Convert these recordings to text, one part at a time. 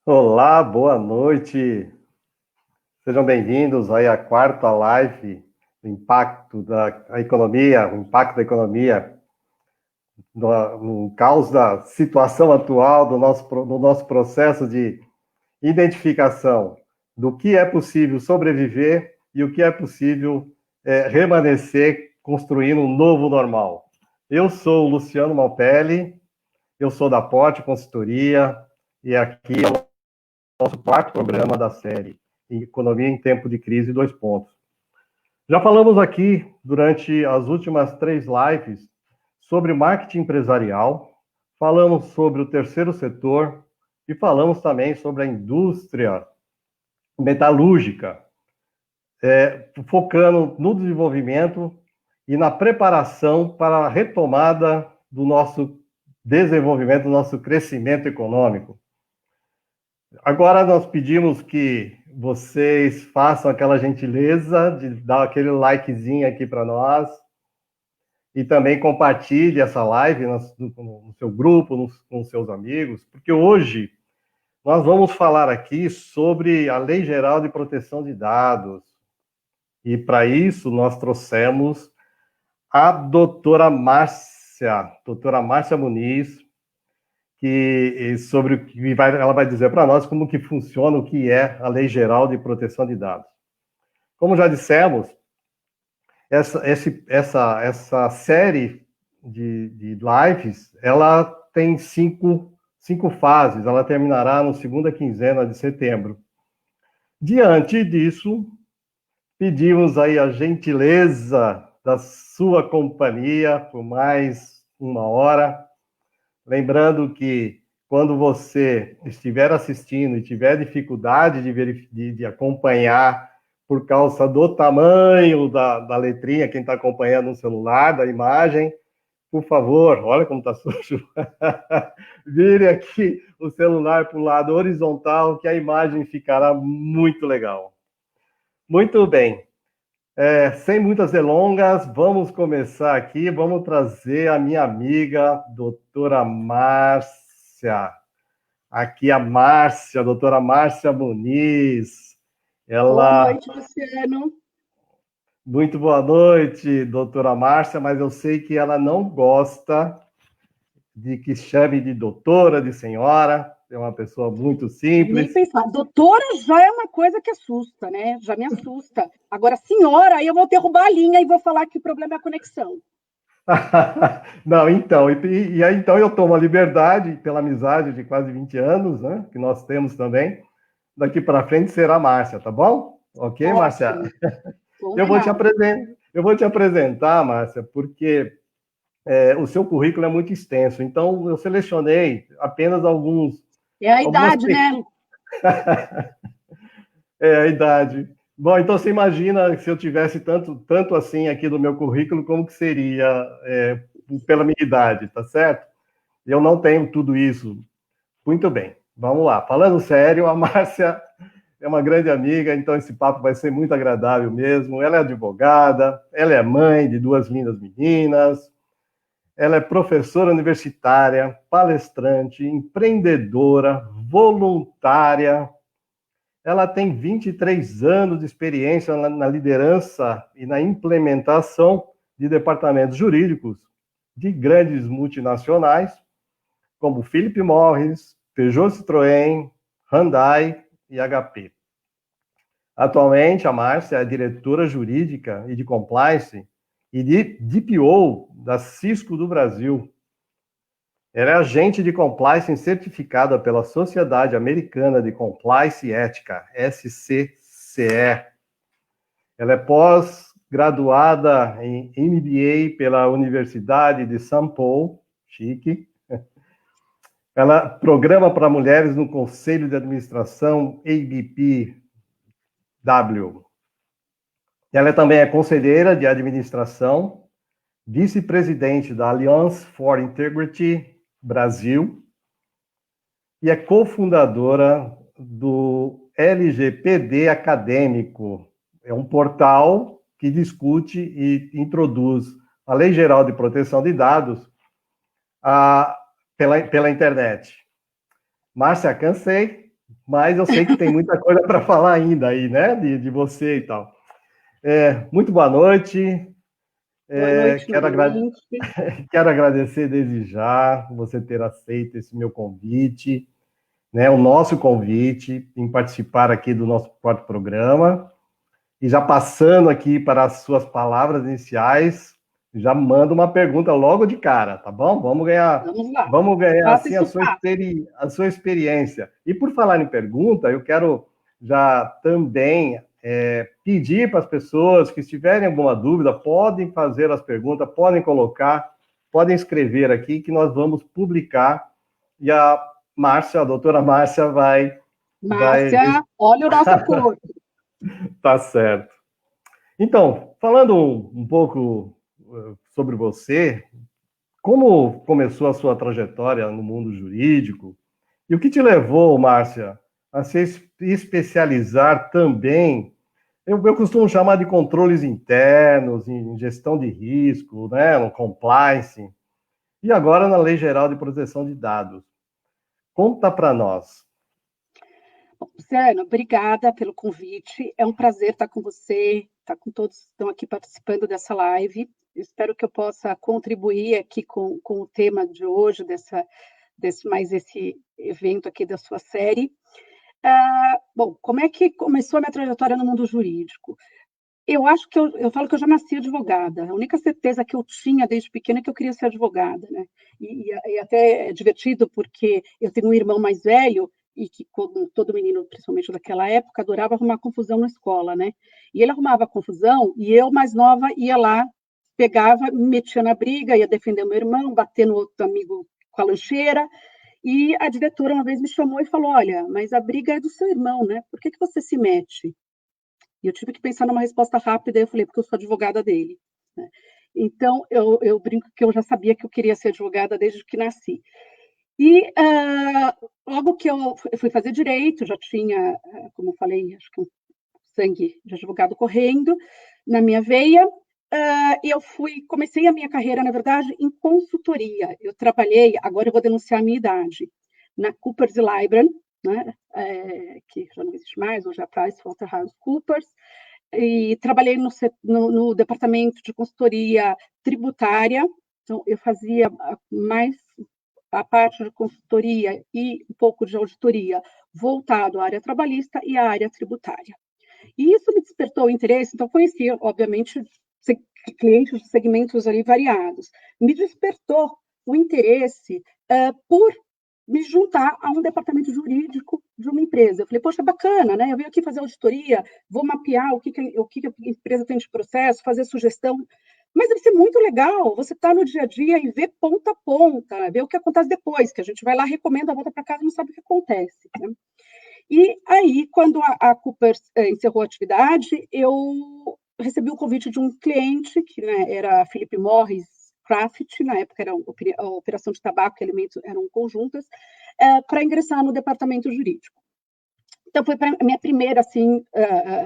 Olá, boa noite. Sejam bem-vindos aí à quarta live do impacto da economia, o impacto da economia no caos da situação atual do nosso processo de identificação do que é possível sobreviver e o que é possível remanescer construindo um novo normal. Eu sou o Luciano Malpelli, eu sou da Porte Consultoria e aqui é o nosso quarto programa da série Economia em Tempo de Crise, 2 pontos. Já falamos aqui, durante as últimas 3 lives, sobre marketing empresarial, falamos sobre o terceiro setor e falamos também sobre a indústria metalúrgica, focando no desenvolvimento e na preparação para a retomada do nosso desenvolvimento, do nosso crescimento econômico. Agora nós pedimos que vocês façam aquela gentileza de dar aquele likezinho aqui para nós e também compartilhe essa live no seu grupo, com seus amigos, porque hoje nós vamos falar aqui sobre a Lei Geral de Proteção de Dados. E para isso nós trouxemos a doutora Márcia Muniz, sobre o que ela vai dizer para nós como que funciona, o que é a Lei Geral de Proteção de Dados. Como já dissemos, essa série de lives, ela tem cinco fases, ela terminará na segunda quinzena de setembro. Diante disso, pedimos aí a gentileza da sua companhia por mais 1 hora, lembrando que quando você estiver assistindo e tiver dificuldade de acompanhar por causa do tamanho da letrinha, quem está acompanhando no celular, da imagem, por favor, olha como está sujo, vire aqui o celular para o lado horizontal, que a imagem ficará muito legal. Muito bem. Sem muitas delongas, vamos começar aqui, vamos trazer a minha amiga, doutora Márcia. Aqui a Márcia, doutora Márcia Muniz. Boa noite, Luciano. Muito boa noite, doutora Márcia, mas eu sei que ela não gosta de que chame de doutora, de senhora, é uma pessoa muito simples. Nem pensar. Doutora já é uma coisa que assusta, né? Já me assusta. Agora, senhora, aí eu vou derrubar a linha e vou falar que o problema é a conexão. Não, então, e aí então eu tomo a liberdade, pela amizade de quase 20 anos, né, que nós temos também, daqui para frente será a Márcia, tá bom? Ok, Ótimo. Márcia? Eu vou te apresentar, Márcia, porque o seu currículo é muito extenso, então eu selecionei apenas alguns... É a idade, né? É a idade. Bom, então você imagina se eu tivesse tanto assim aqui no meu currículo, como que seria pela minha idade, tá certo? Eu não tenho tudo isso. Muito bem, vamos lá. Falando sério, a Márcia é uma grande amiga, então esse papo vai ser muito agradável mesmo. Ela é advogada, ela é mãe de 2 lindas meninas, ela é professora universitária, palestrante, empreendedora, voluntária. Ela tem 23 anos de experiência na liderança e na implementação de departamentos jurídicos de grandes multinacionais, como Philip Morris, Peugeot Citroën, Hyundai e HP. Atualmente, a Márcia é diretora jurídica e de compliance e de DPO da Cisco do Brasil. Ela é agente de compliance certificada pela Sociedade Americana de Compliance e Ética, SCCE. Ela é pós-graduada em MBA pela Universidade de São Paulo, chique. Ela programa para mulheres no Conselho de Administração ABPW. Ela também é conselheira de administração, vice-presidente da Alliance for Integrity Brasil e é cofundadora do LGPD Acadêmico. É um portal que discute e introduz a Lei Geral de Proteção de Dados pela internet. Márcia, cansei. mas eu sei que tem muita coisa para falar ainda aí, né, de você e tal. Muito boa noite. Boa noite, Quero, novamente. quero agradecer desde já você ter aceito esse meu convite, né, o nosso convite em participar aqui do nosso quarto programa. E já passando aqui para as suas palavras iniciais, já mando uma pergunta logo de cara, tá bom? Vamos lá. Vamos ganhar Faça assim isso fácil. a sua experiência. E por falar em pergunta, eu quero já também pedir para as pessoas que estiverem alguma dúvida, podem fazer as perguntas, podem colocar, podem escrever aqui que nós vamos publicar e a Márcia, a doutora Márcia vai Márcia, olha o nosso acordo. tá certo. Então, falando um pouco sobre você, como começou a sua trajetória no mundo jurídico e o que te levou, Márcia, a se especializar também, eu costumo chamar de controles internos, em gestão de risco, né, no compliance, e agora na Lei Geral de Proteção de Dados. Conta para nós. Luciano, obrigada pelo convite. É um prazer estar com você, estar com todos que estão aqui participando dessa live. Espero que eu possa contribuir aqui com o tema de hoje, esse evento aqui da sua série. Bom, como é que começou a minha trajetória no mundo jurídico? Eu acho que eu falo que eu já nasci advogada. A única certeza que eu tinha desde pequena é que eu queria ser advogada, né? E até é divertido porque eu tenho um irmão mais velho e que, como todo menino, principalmente daquela época, adorava arrumar confusão na escola, né? E ele arrumava confusão e eu, mais nova, ia lá, pegava, me metia na briga, ia defender meu irmão, bater no outro amigo com a lancheira. E a diretora uma vez me chamou e falou: Olha, mas a briga é do seu irmão, né? Por que você se mete? E eu tive que pensar numa resposta rápida, e eu falei, porque eu sou advogada dele, né? Então, eu brinco que eu já sabia que eu queria ser advogada desde que nasci. E logo que eu fui fazer direito, já tinha, como eu falei, acho que um sangue de advogado correndo na minha veia, e eu comecei a minha carreira, na verdade, em consultoria. Eu trabalhei, agora eu vou denunciar a minha idade, na Coopers & Lybrand, né, que já não existe mais, hoje é a PricewaterhouseCoopers, e trabalhei no departamento de consultoria tributária. Então, eu fazia mais a parte de consultoria e um pouco de auditoria voltado à área trabalhista e à área tributária. E isso me despertou o interesse, então conheci, obviamente, clientes de segmentos ali variados. Me despertou o interesse por me juntar a um departamento jurídico de uma empresa. Eu falei, poxa, bacana, né? Eu venho aqui fazer auditoria, vou mapear o que a empresa tem de processo, fazer sugestão. Mas deve ser muito legal você estar no dia a dia e ver ponta a ponta, né? Ver o que acontece depois, que a gente vai lá, recomenda, volta para casa e não sabe o que acontece, né? E aí, quando a Cooper encerrou a atividade, eu recebi o convite de um cliente, que, né, era a Philip Morris Craft, na época era a operação de tabaco e alimentos eram conjuntas, para ingressar no departamento jurídico. Então, foi a minha primeira assim,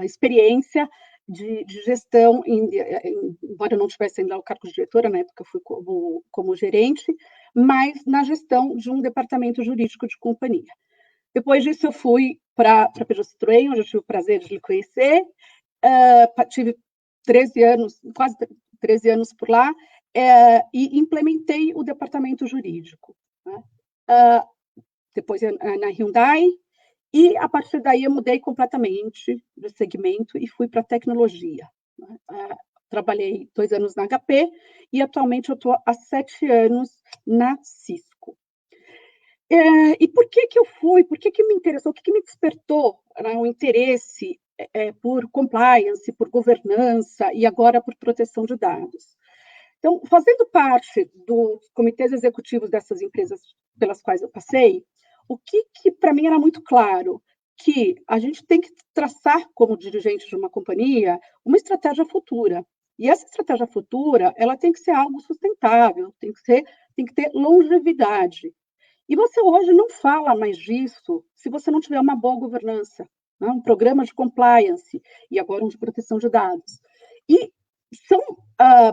experiência de gestão, embora eu não tivesse ainda o cargo de diretora, na época eu fui como gerente, mas na gestão de um departamento jurídico de companhia. Depois disso, eu fui para a Peugeot Citroën, onde eu tive o prazer de lhe conhecer. Tive 13 anos, quase 13 anos por lá, e implementei o departamento jurídico, né? Depois na Hyundai, e a partir daí eu mudei completamente de segmento e fui para a tecnologia, né? Trabalhei 2 anos na HP e atualmente eu estou há 7 anos na Cisco. E por que eu fui? Por que me interessou? O que me despertou, né, o interesse por compliance, por governança e agora por proteção de dados? Então, fazendo parte dos comitês executivos dessas empresas pelas quais eu passei, o que para mim era muito claro, que a gente tem que traçar, como dirigente de uma companhia, uma estratégia futura. E essa estratégia futura, ela tem que ser algo sustentável, tem que ter longevidade. E você hoje não fala mais disso se você não tiver uma boa governança, né? Um programa de compliance e agora um de proteção de dados. E são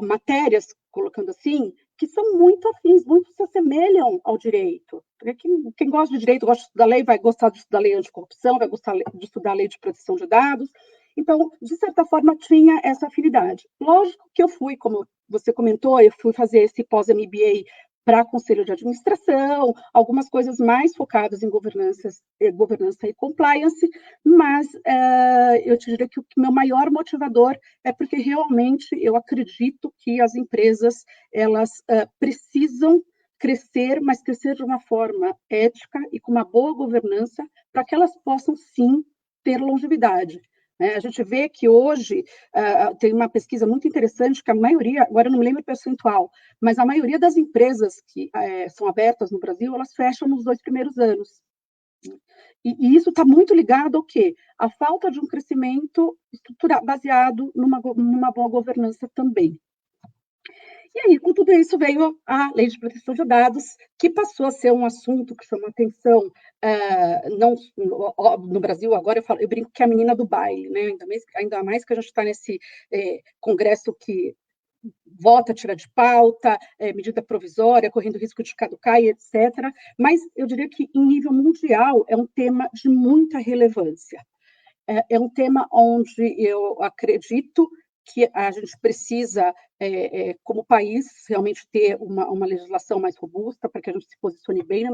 matérias, colocando assim, que são muito afins, muito se assemelham ao direito. Porque quem gosta de direito, gosta de estudar lei, vai gostar de estudar lei anticorrupção, vai gostar de estudar lei de proteção de dados. Então, de certa forma, tinha essa afinidade. Lógico que eu fui, como você comentou, eu fui fazer esse pós-MBA para conselho de administração, algumas coisas mais focadas em governança e compliance, mas eu te diria que o meu maior motivador é porque realmente eu acredito que as empresas elas precisam crescer, mas crescer de uma forma ética e com uma boa governança para que elas possam, sim, ter longevidade. A gente vê que hoje tem uma pesquisa muito interessante que a maioria, agora eu não me lembro o percentual, mas a maioria das empresas que são abertas no Brasil, elas fecham nos 2 primeiros anos. E isso está muito ligado ao quê? A falta de um crescimento estruturado, baseado numa boa governança também. E aí, com tudo isso, veio a Lei de Proteção de Dados, que passou a ser um assunto que chama atenção, não, no Brasil, agora eu brinco que é a menina do baile, né? Ainda mais que a gente está nesse congresso que vota, tira de pauta, medida provisória, correndo risco de caducar, e etc. Mas eu diria que, em nível mundial, é um tema de muita relevância. É um tema onde eu acredito que a gente precisa, como país, realmente ter uma legislação mais robusta para que a gente se posicione bem no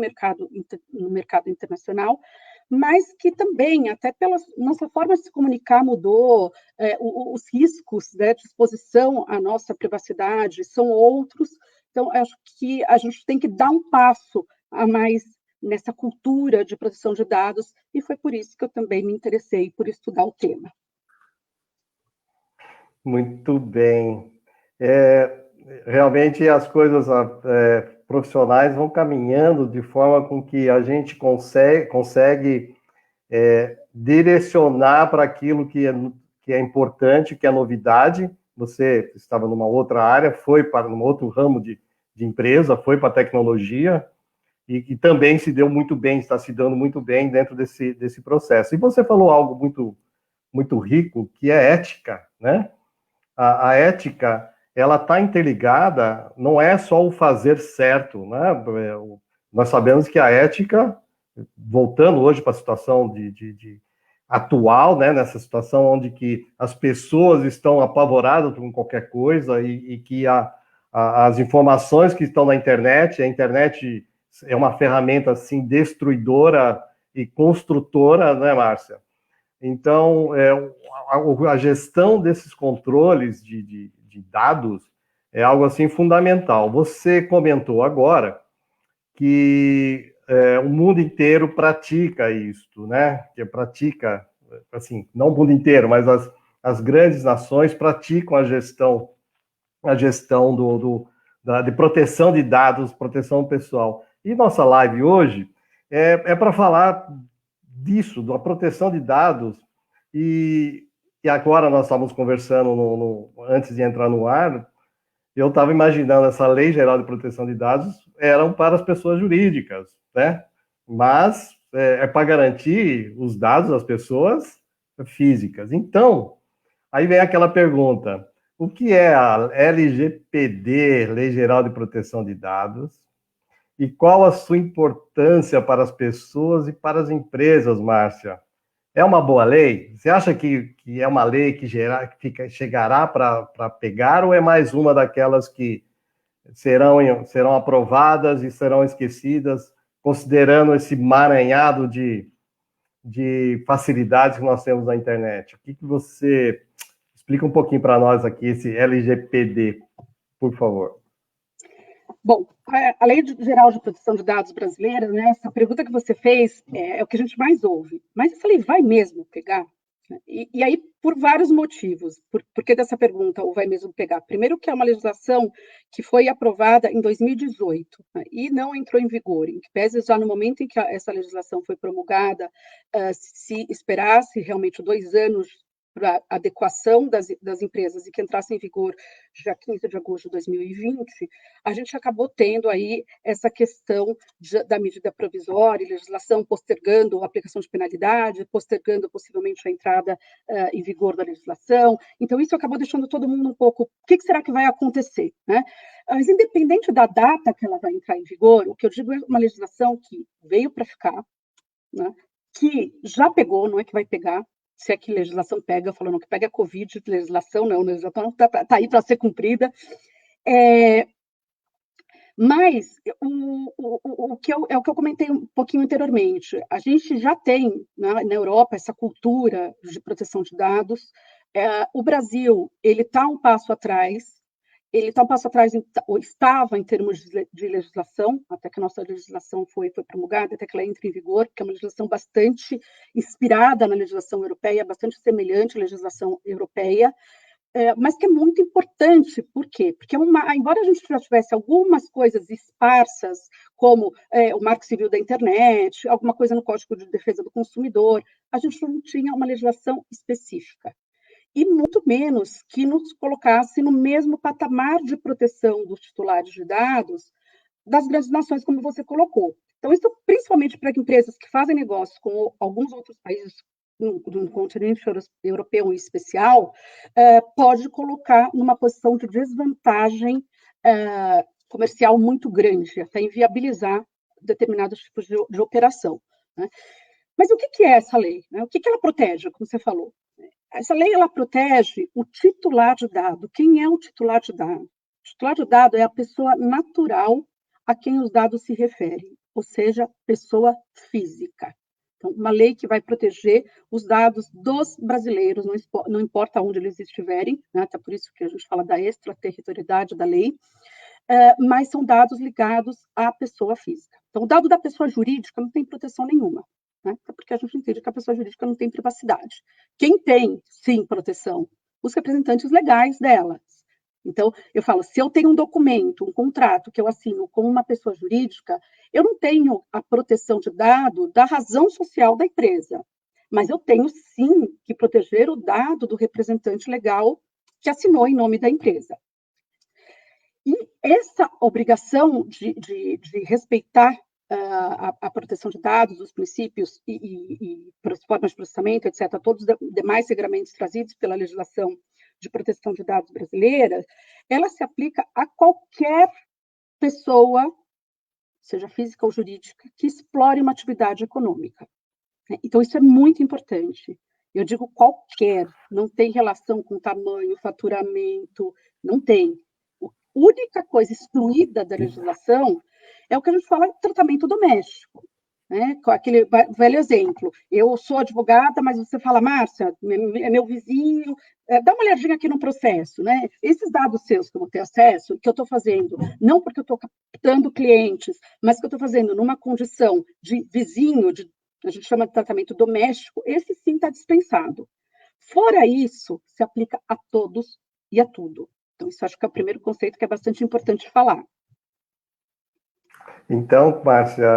mercado internacional, mas que também, até pela nossa forma de se comunicar mudou, os riscos, né, de exposição à nossa privacidade são outros, então acho que a gente tem que dar um passo a mais nessa cultura de proteção de dados, e foi por isso que eu também me interessei por estudar o tema. Muito bem. Realmente as coisas profissionais vão caminhando de forma com que a gente consegue direcionar para aquilo que é importante, que é novidade. Você estava numa outra área, foi para um outro ramo de empresa, foi para a tecnologia, e também se deu muito bem, está se dando muito bem dentro desse processo. E você falou algo muito, muito rico, que é ética, né? A ética, ela está interligada, não é só o fazer certo, né? Nós sabemos que a ética, voltando hoje para a situação atual, né? Nessa situação onde que as pessoas estão apavoradas com qualquer coisa e que as informações que estão na internet, a internet é uma ferramenta assim destruidora e construtora, né, Márcia? Então, a gestão desses controles de dados é algo assim fundamental. Você comentou agora que o mundo inteiro pratica isto, né? Que pratica, assim, não o mundo inteiro, mas as grandes nações praticam a gestão de proteção de dados, proteção pessoal. E nossa live hoje é para falar disso, da proteção de dados, e agora nós estávamos conversando antes de entrar no ar, eu estava imaginando essa Lei Geral de Proteção de Dados eram para as pessoas jurídicas, né? Mas é para garantir os dados das pessoas físicas. Então, aí vem aquela pergunta: o que é a LGPD, Lei Geral de Proteção de Dados, e qual a sua importância para as pessoas e para as empresas, Márcia? É uma boa lei? Você acha que é uma lei que chegará para pegar, ou é mais uma daquelas que serão aprovadas e serão esquecidas, considerando esse emaranhado de facilidades que nós temos na internet? O que você explica um pouquinho para nós aqui, esse LGPD, por favor? Bom, a Lei Geral de Proteção de Dados brasileira, né, essa pergunta que você fez é o que a gente mais ouve. Mas essa lei vai mesmo pegar? E aí, por vários motivos. Por que dessa pergunta, ou vai mesmo pegar? Primeiro que é uma legislação que foi aprovada em 2018, né, e não entrou em vigor, em que pese já no momento em que essa legislação foi promulgada, se esperasse realmente 2 anos para adequação das empresas e que entrasse em vigor já 15 de agosto de 2020, a gente acabou tendo aí essa questão da medida provisória, legislação postergando a aplicação de penalidade, postergando possivelmente a entrada em vigor da legislação. Então, isso acabou deixando todo mundo um pouco, o que será que vai acontecer, né? Mas, independente da data que ela vai entrar em vigor, o que eu digo é uma legislação que veio para ficar, né? Que já pegou, não é que vai pegar, se é que legislação pega, falando que pega a Covid, legislação não, legislação está aí para ser cumprida. Mas o que é o que eu comentei um pouquinho anteriormente. A gente já tem na Europa essa cultura de proteção de dados. O Brasil ele está um passo atrás. Ele está um passo atrás, ou estava em termos de legislação, até que a nossa legislação foi promulgada, até que ela entre em vigor, que é uma legislação bastante inspirada na legislação europeia, bastante semelhante à legislação europeia, mas que é muito importante. Por quê? Porque, embora a gente já tivesse algumas coisas esparsas, como o Marco Civil da Internet, alguma coisa no Código de Defesa do Consumidor, a gente não tinha uma legislação específica. E muito menos que nos colocasse no mesmo patamar de proteção dos titulares de dados das grandes nações, como você colocou. Então, isso principalmente para empresas que fazem negócio com alguns outros países no continente europeu em especial, pode colocar numa posição de desvantagem comercial muito grande, até inviabilizar determinados tipos de operação, né? Mas o que é essa lei, né? O que ela protege, como você falou? Essa lei ela protege o titular de dado. Quem é o titular de dado? O titular de dado é a pessoa natural a quem os dados se referem, ou seja, pessoa física. Então, uma lei que vai proteger os dados dos brasileiros, não importa onde eles estiverem, né? Até por isso que a gente fala da extraterritorialidade da lei, mas são dados ligados à pessoa física. Então, o dado da pessoa jurídica não tem proteção nenhuma, né? Porque a gente entende que a pessoa jurídica não tem privacidade. Quem tem, sim, proteção? Os representantes legais delas. Então, eu falo, se eu tenho um documento, um contrato que eu assino com uma pessoa jurídica, eu não tenho a proteção de dado da razão social da empresa, mas eu tenho, sim, que proteger o dado do representante legal que assinou em nome da empresa. E essa obrigação de respeitar a proteção de dados, os princípios e formas de processamento, etc., todos os demais regramentos trazidos pela legislação de proteção de dados brasileira, ela se aplica a qualquer pessoa, seja física ou jurídica, que explore uma atividade econômica. Então, isso é muito importante. Eu digo qualquer, não tem relação com tamanho, faturamento, não tem. A única coisa excluída da legislação é o que a gente fala de tratamento doméstico, né? Com aquele velho exemplo. Eu sou advogada, mas você fala, Márcia, é meu vizinho, dá uma olhadinha aqui no processo, né? Esses dados seus que eu vou ter acesso, que eu estou fazendo, não porque eu estou captando clientes, mas que eu estou fazendo numa condição de vizinho, a gente chama de tratamento doméstico, esse sim está dispensado. Fora isso, se aplica a todos e a tudo. Então, isso acho que é o primeiro conceito que é bastante importante falar. Então, Márcia,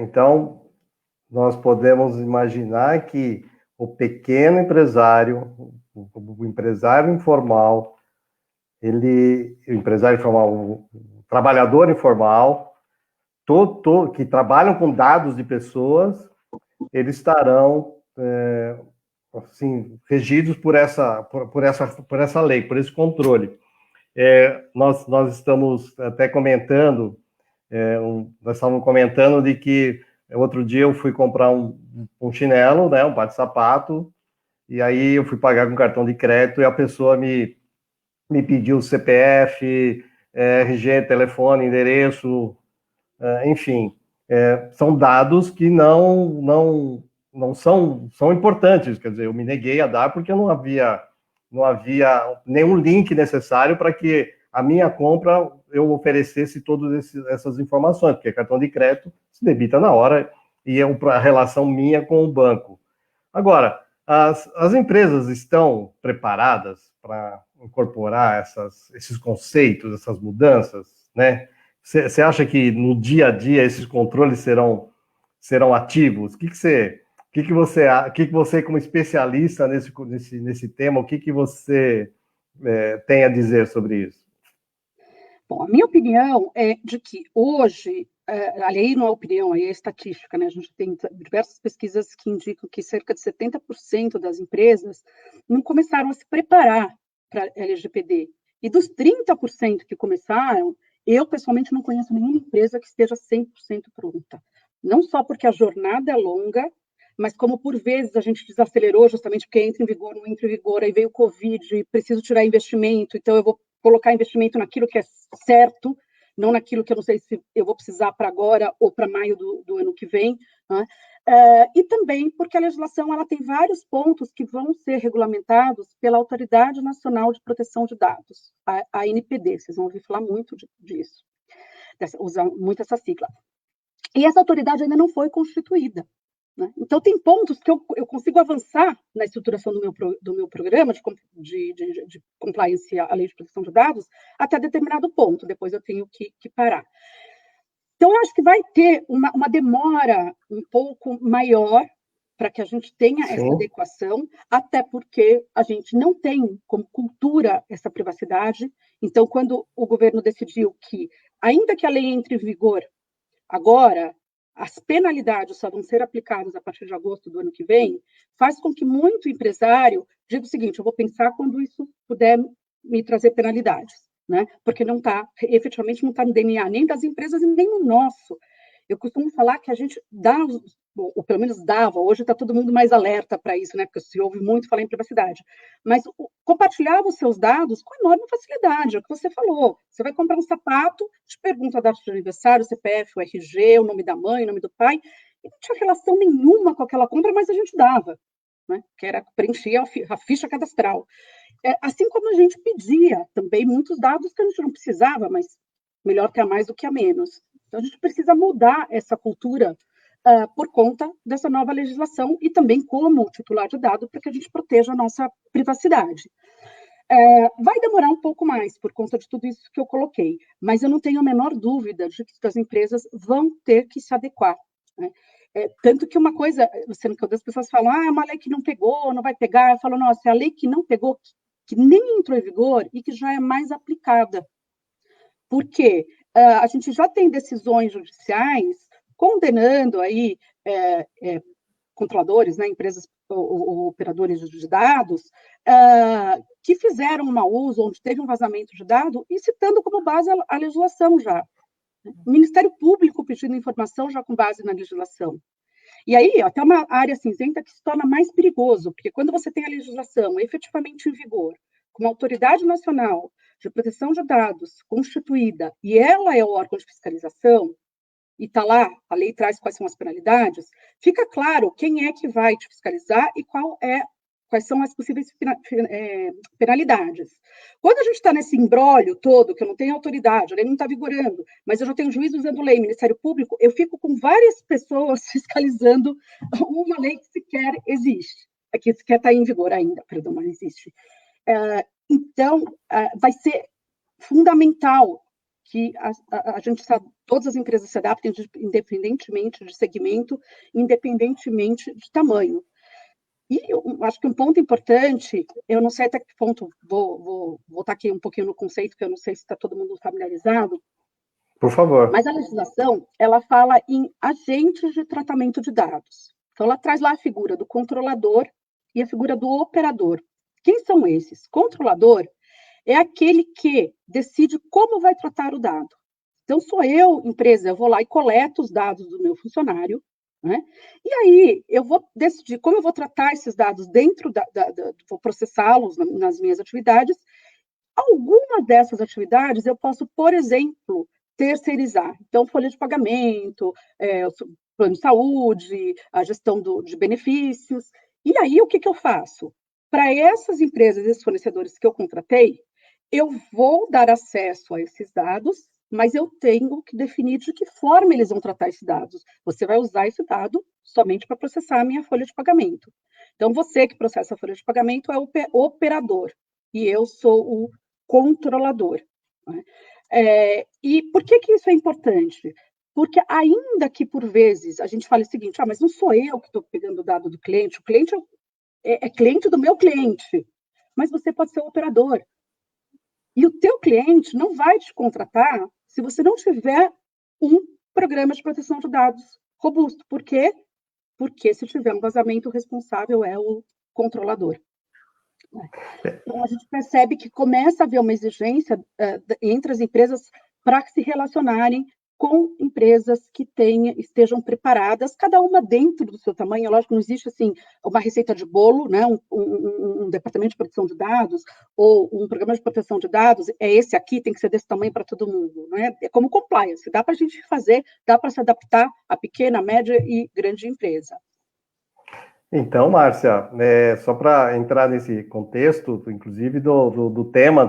então nós podemos imaginar que o pequeno empresário, o empresário informal, o empresário informal, o trabalhador informal, que trabalham com dados de pessoas, eles estarão assim, regidos por essa lei, por esse controle. Nós estamos até comentando, nós estávamos comentando de que outro dia eu fui comprar um chinelo, né, um par de sapato, e aí eu fui pagar com cartão de crédito e a pessoa me pediu CPF, RG, telefone, endereço, enfim, são dados que não são importantes, quer dizer, eu me neguei a dar porque não havia nenhum link necessário para que a minha compra eu oferecesse todas essas informações, porque cartão de crédito se debita na hora e é a relação minha com o banco. Agora, as empresas estão preparadas para incorporar esses conceitos, essas mudanças, né? Você acha que no dia a dia esses controles serão ativos? O que você o que que você como especialista nesse tema, o que você tem a dizer sobre isso? Bom, a minha opinião é de que hoje, aí não é opinião, aí é estatística, né? A gente tem diversas pesquisas que indicam que cerca de 70% das empresas não começaram a se preparar para LGPD. E dos 30% que começaram, eu pessoalmente não conheço nenhuma empresa que esteja 100% pronta. Não só porque a jornada é longa, mas como por vezes a gente desacelerou justamente porque entra em vigor, não entra em vigor, aí veio o Covid, preciso tirar investimento, então eu vou colocar investimento naquilo que é certo, não naquilo que eu não sei se eu vou precisar para agora ou para maio do ano que vem, né? E também porque a legislação ela tem vários pontos que vão ser regulamentados pela Autoridade Nacional de Proteção de Dados, a ANPD, vocês vão ouvir falar muito disso, usar muito essa sigla. E essa autoridade ainda não foi constituída. Né? Então, tem pontos que eu consigo avançar na estruturação do meu programa de compliance à lei de proteção de dados até determinado ponto, depois eu tenho que parar. Então, eu acho que vai ter uma demora um pouco maior para que a gente tenha essa adequação, até porque a gente não tem como cultura essa privacidade. Então, quando o governo decidiu que, ainda que a lei entre em vigor agora, as penalidades só vão ser aplicadas a partir de agosto do ano que vem, faz com que muito empresário diga o seguinte: eu vou pensar quando isso puder me trazer penalidades, né? Porque não está, efetivamente, não está no DNA nem das empresas e nem no nosso. Eu costumo falar que a gente dá, ou pelo menos dava, hoje está todo mundo mais alerta para isso, né? Porque se ouve muito falar em privacidade. Mas compartilhava os seus dados com enorme facilidade, é o que você falou. Você vai comprar um sapato, te pergunta a data de aniversário, o CPF, o RG, o nome da mãe, o nome do pai, e não tinha relação nenhuma com aquela compra, mas a gente dava, né? Que era preencher a ficha cadastral. Assim como a gente pedia também muitos dados que a gente não precisava, mas melhor ter a mais do que a menos. Então, a gente precisa mudar essa cultura por conta dessa nova legislação e também como titular de dado para que a gente proteja a nossa privacidade. Vai demorar um pouco mais por conta de tudo isso que eu coloquei, mas eu não tenho a menor dúvida de que as empresas vão ter que se adequar. Né? Tanto que uma coisa, sendo que as pessoas falam, é uma lei que não pegou, não vai pegar, eu falo, nossa, é a lei que não pegou, que nem entrou em vigor e que já é mais aplicada. Porque a gente já tem decisões judiciais condenando aí controladores, né, empresas ou operadores de dados, que fizeram um mau uso, onde teve um vazamento de dado, e citando como base a legislação já. O Ministério Público pedindo informação já com base na legislação. E aí, até uma área cinzenta que se torna mais perigoso, porque quando você tem a legislação efetivamente em vigor, com uma autoridade nacional de proteção de dados constituída, e ela é o órgão de fiscalização, e está lá, a lei traz quais são as penalidades, fica claro quem é que vai te fiscalizar e quais são as possíveis penalidades. Quando a gente está nesse imbróglio todo, que eu não tenho autoridade, a lei não está vigorando, mas eu já tenho juiz usando lei, Ministério Público, eu fico com várias pessoas fiscalizando uma lei que sequer existe, que sequer está em vigor ainda, perdão, mas existe. Então, vai ser fundamental que a gente sabe, todas as empresas se adaptem independentemente de segmento, independentemente de tamanho. E eu acho que um ponto importante, eu não sei até que ponto, vou voltar aqui um pouquinho no conceito, que eu não sei se está todo mundo familiarizado. Por favor. Mas a legislação, ela fala em agentes de tratamento de dados. Então, ela traz lá a figura do controlador e a figura do operador. Quem são esses? Controlador é aquele que decide como vai tratar o dado. Então, sou eu, empresa, eu vou lá e coleto os dados do meu funcionário, né? E aí eu vou decidir como eu vou tratar esses dados dentro vou processá-los nas minhas atividades. Algumas dessas atividades eu posso, por exemplo, terceirizar. Então, folha de pagamento, plano de saúde, a gestão de benefícios. E aí, o que eu faço? Para essas empresas, esses fornecedores que eu contratei, eu vou dar acesso a esses dados, mas eu tenho que definir de que forma eles vão tratar esses dados. Você vai usar esse dado somente para processar a minha folha de pagamento. Então, você que processa a folha de pagamento é o operador, e eu sou o controlador. Né? E por que isso é importante? Porque ainda que, por vezes, a gente fale o seguinte, mas não sou eu que estou pegando o dado do cliente, o cliente é cliente do meu cliente, mas você pode ser o operador. E o teu cliente não vai te contratar se você não tiver um programa de proteção de dados robusto. Por quê? Porque se tiver um vazamento, o responsável é o controlador. Então, a gente percebe que começa a haver uma exigência entre as empresas para se relacionarem com empresas que estejam preparadas, cada uma dentro do seu tamanho. Lógico, não existe assim uma receita de bolo, né? Um departamento de proteção de dados ou um programa de proteção de dados, é esse aqui, tem que ser desse tamanho para todo mundo. Né? É como compliance, dá para a gente fazer, dá para se adaptar a pequena, média e grande empresa. Então, Márcia, só para entrar nesse contexto, inclusive do tema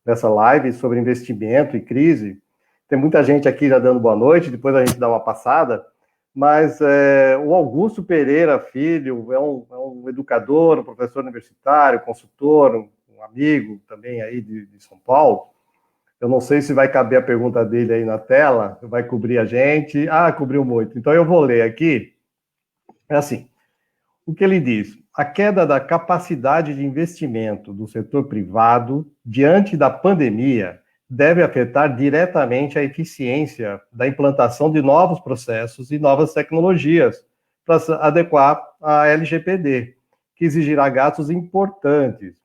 dessa live sobre investimento e crise, tem muita gente aqui já dando boa noite, depois a gente dá uma passada, mas o Augusto Pereira Filho é um educador, um professor universitário, consultor, um amigo também aí de São Paulo. Eu não sei se vai caber a pergunta dele aí na tela, vai cobrir a gente. Ah, cobriu muito. Então eu vou ler aqui. É assim, o que ele diz? A queda da capacidade de investimento do setor privado diante da pandemia deve afetar diretamente a eficiência da implantação de novos processos e novas tecnologias para se adequar à LGPD, que exigirá gastos importantes.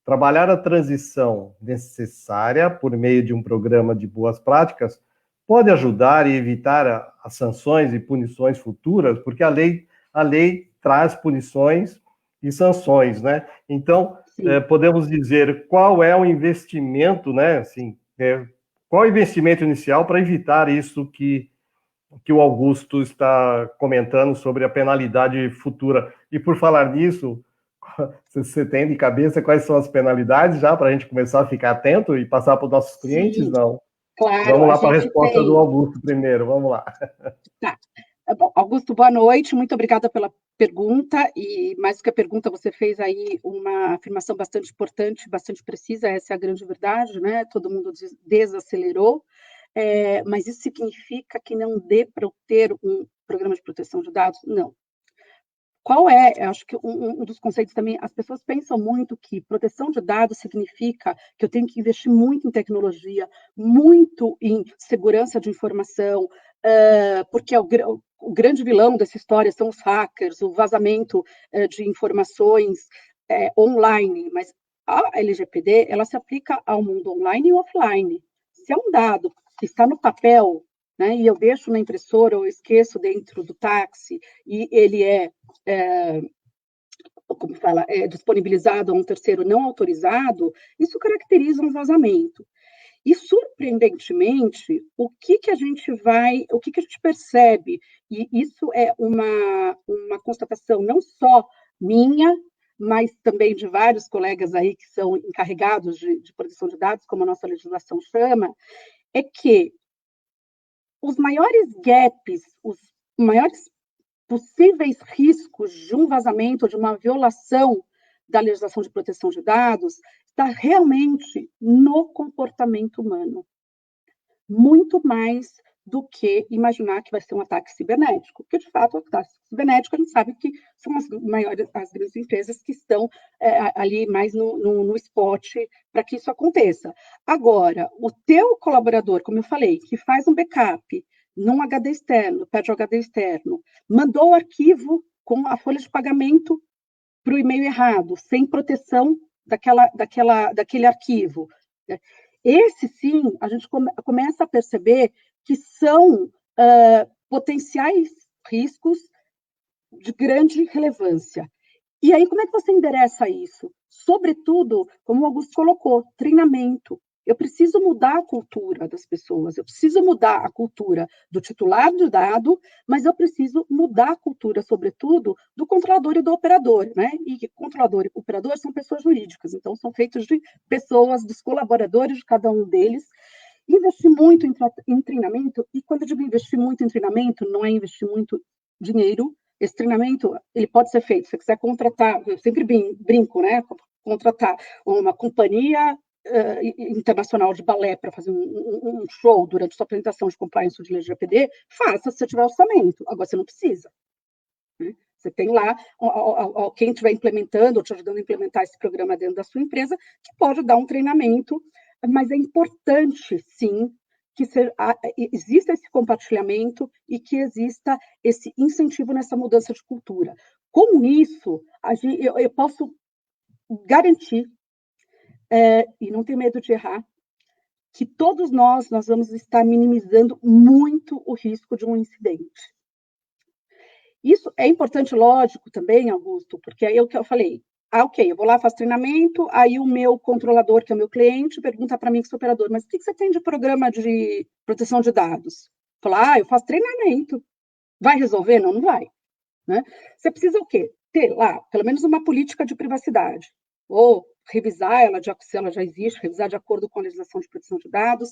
Trabalhar a transição necessária por meio de um programa de boas práticas pode ajudar e evitar as sanções e punições futuras, porque a lei traz punições e sanções, né? Então, podemos dizer qual é o investimento, né? Assim, qual é o investimento inicial para evitar isso que o Augusto está comentando sobre a penalidade futura. E por falar nisso, você tem de cabeça quais são as penalidades já para a gente começar a ficar atento e passar para os nossos clientes? Sim, não. Claro, Vamos lá para a resposta do Augusto primeiro, vamos lá. Tá. Bom, Augusto, boa noite, muito obrigada pela pergunta, e mais do que a pergunta, você fez aí uma afirmação bastante importante, bastante precisa, essa é a grande verdade, né? Todo mundo desacelerou, mas isso significa que não dê para eu ter um programa de proteção de dados? Não. Qual é, acho que um dos conceitos também, as pessoas pensam muito que proteção de dados significa que eu tenho que investir muito em tecnologia, muito em segurança de informação, porque o grande vilão dessa história são os hackers, o vazamento de informações online, mas a LGPD, ela se aplica ao mundo online e offline. Se é um dado que está no papel, né, e eu deixo na impressora ou esqueço dentro do táxi, e ele como fala, disponibilizado a um terceiro não autorizado, isso caracteriza um vazamento. E, surpreendentemente, o que a gente percebe, e isso é uma constatação não só minha, mas também de vários colegas aí que são encarregados de proteção de dados, como a nossa legislação chama, é que os maiores gaps, os maiores possíveis riscos de um vazamento, de uma violação da legislação de proteção de dados, está realmente no comportamento humano. Muito mais do que imaginar que vai ser um ataque cibernético, porque, de fato, o ataque cibernético, a gente sabe que são as grandes empresas que estão ali mais no spot para que isso aconteça. Agora, o teu colaborador, como eu falei, que faz um backup num HD externo, pede o HD externo, mandou o arquivo com a folha de pagamento para o e-mail errado, sem proteção daquele arquivo. Esse, sim, a gente começa a perceber que são potenciais riscos de grande relevância. E aí, como é que você endereça isso? Sobretudo, como o Augusto colocou, treinamento. Eu preciso mudar a cultura das pessoas, eu preciso mudar a cultura do titular do dado, mas eu preciso mudar a cultura, sobretudo, do controlador e do operador, né? E controlador e operador são pessoas jurídicas, então são feitos de pessoas, dos colaboradores de cada um deles. Investir muito em treinamento, e quando eu digo investir muito em treinamento, não é investir muito dinheiro. Esse treinamento, ele pode ser feito, se você quiser contratar, eu sempre brinco, né? Contratar uma companhia internacional de balé para fazer um show durante sua apresentação de compliance de LGPD, faça se você tiver orçamento. Agora, você não precisa. Né? Você tem lá quem estiver implementando ou te ajudando a implementar esse programa dentro da sua empresa, que pode dar um treinamento, mas é importante, sim, que exista esse compartilhamento e que exista esse incentivo nessa mudança de cultura. Com isso, eu posso garantir, e não tenho medo de errar, que todos nós vamos estar minimizando muito o risco de um incidente. Isso é importante, lógico, também, Augusto, porque aí é o que eu falei. Ok, eu vou lá, faço treinamento, aí o meu controlador, que é o meu cliente, pergunta para mim, que sou operador, mas o que você tem de programa de proteção de dados? Falar, eu faço treinamento. Vai resolver? Não, não vai. Né? Você precisa o quê? Ter lá, pelo menos uma política de privacidade. Ou revisar ela, se ela já existe, revisar de acordo com a legislação de proteção de dados,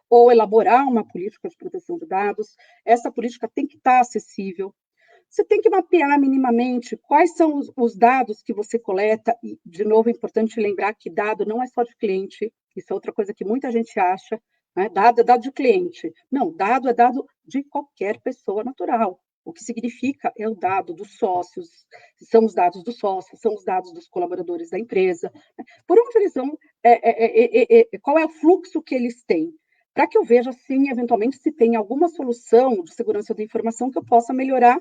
ou elaborar uma política de proteção de dados. Essa política tem que estar acessível. Você tem que mapear minimamente quais são os dados que você coleta, e, de novo, é importante lembrar que dado não é só de cliente, isso é outra coisa que muita gente acha, né? Dado é dado de cliente. Não, dado é dado de qualquer pessoa natural. O que significa é o dado dos sócios, são os dados dos sócios, são os dados dos colaboradores da empresa. Por onde eles vão, qual é o fluxo que eles têm? Para que eu veja, sim, eventualmente, se tem alguma solução de segurança da informação que eu possa melhorar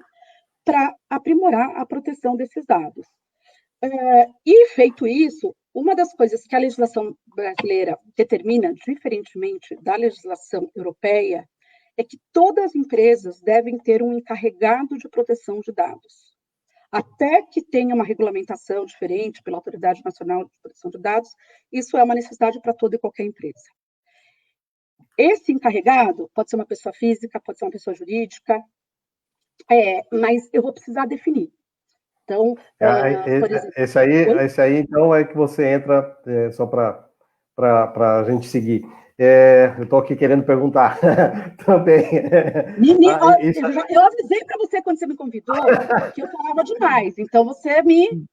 para aprimorar a proteção desses dados. E, feito isso, uma das coisas que a legislação brasileira determina, diferentemente da legislação europeia, é que todas as empresas devem ter um encarregado de proteção de dados. Até que tenha uma regulamentação diferente pela Autoridade Nacional de Proteção de Dados, isso é uma necessidade para toda e qualquer empresa. Esse encarregado pode ser uma pessoa física, pode ser uma pessoa jurídica, mas eu vou precisar definir. Então, por exemplo... Esse aí, então, é que você entra, só para a gente seguir. Eu estou aqui querendo perguntar também. Menino, eu avisei para você quando você me convidou que eu falava demais, então você me...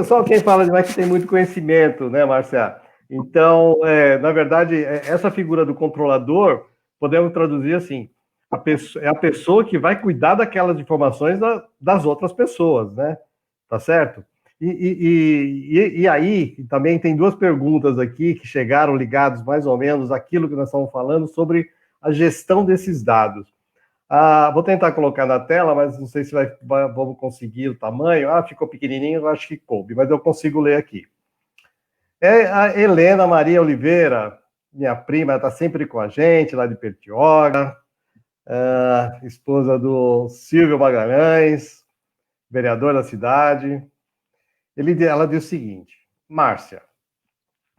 Só quem fala demais que tem muito conhecimento, né, Márcia? Então, na verdade, essa figura do controlador, podemos traduzir assim, é a pessoa que vai cuidar daquelas informações das outras pessoas, né? Tá certo? E aí, também tem duas perguntas aqui que chegaram ligadas mais ou menos àquilo que nós estamos falando sobre a gestão desses dados. Vou tentar colocar na tela, mas não sei se vamos conseguir o tamanho. Ficou pequenininho, eu acho que coube, mas eu consigo ler aqui. A Helena Maria Oliveira, minha prima, está sempre com a gente, lá de Petioga. Esposa do Silvio Magalhães, vereador da cidade. Ela diz o seguinte: Márcia,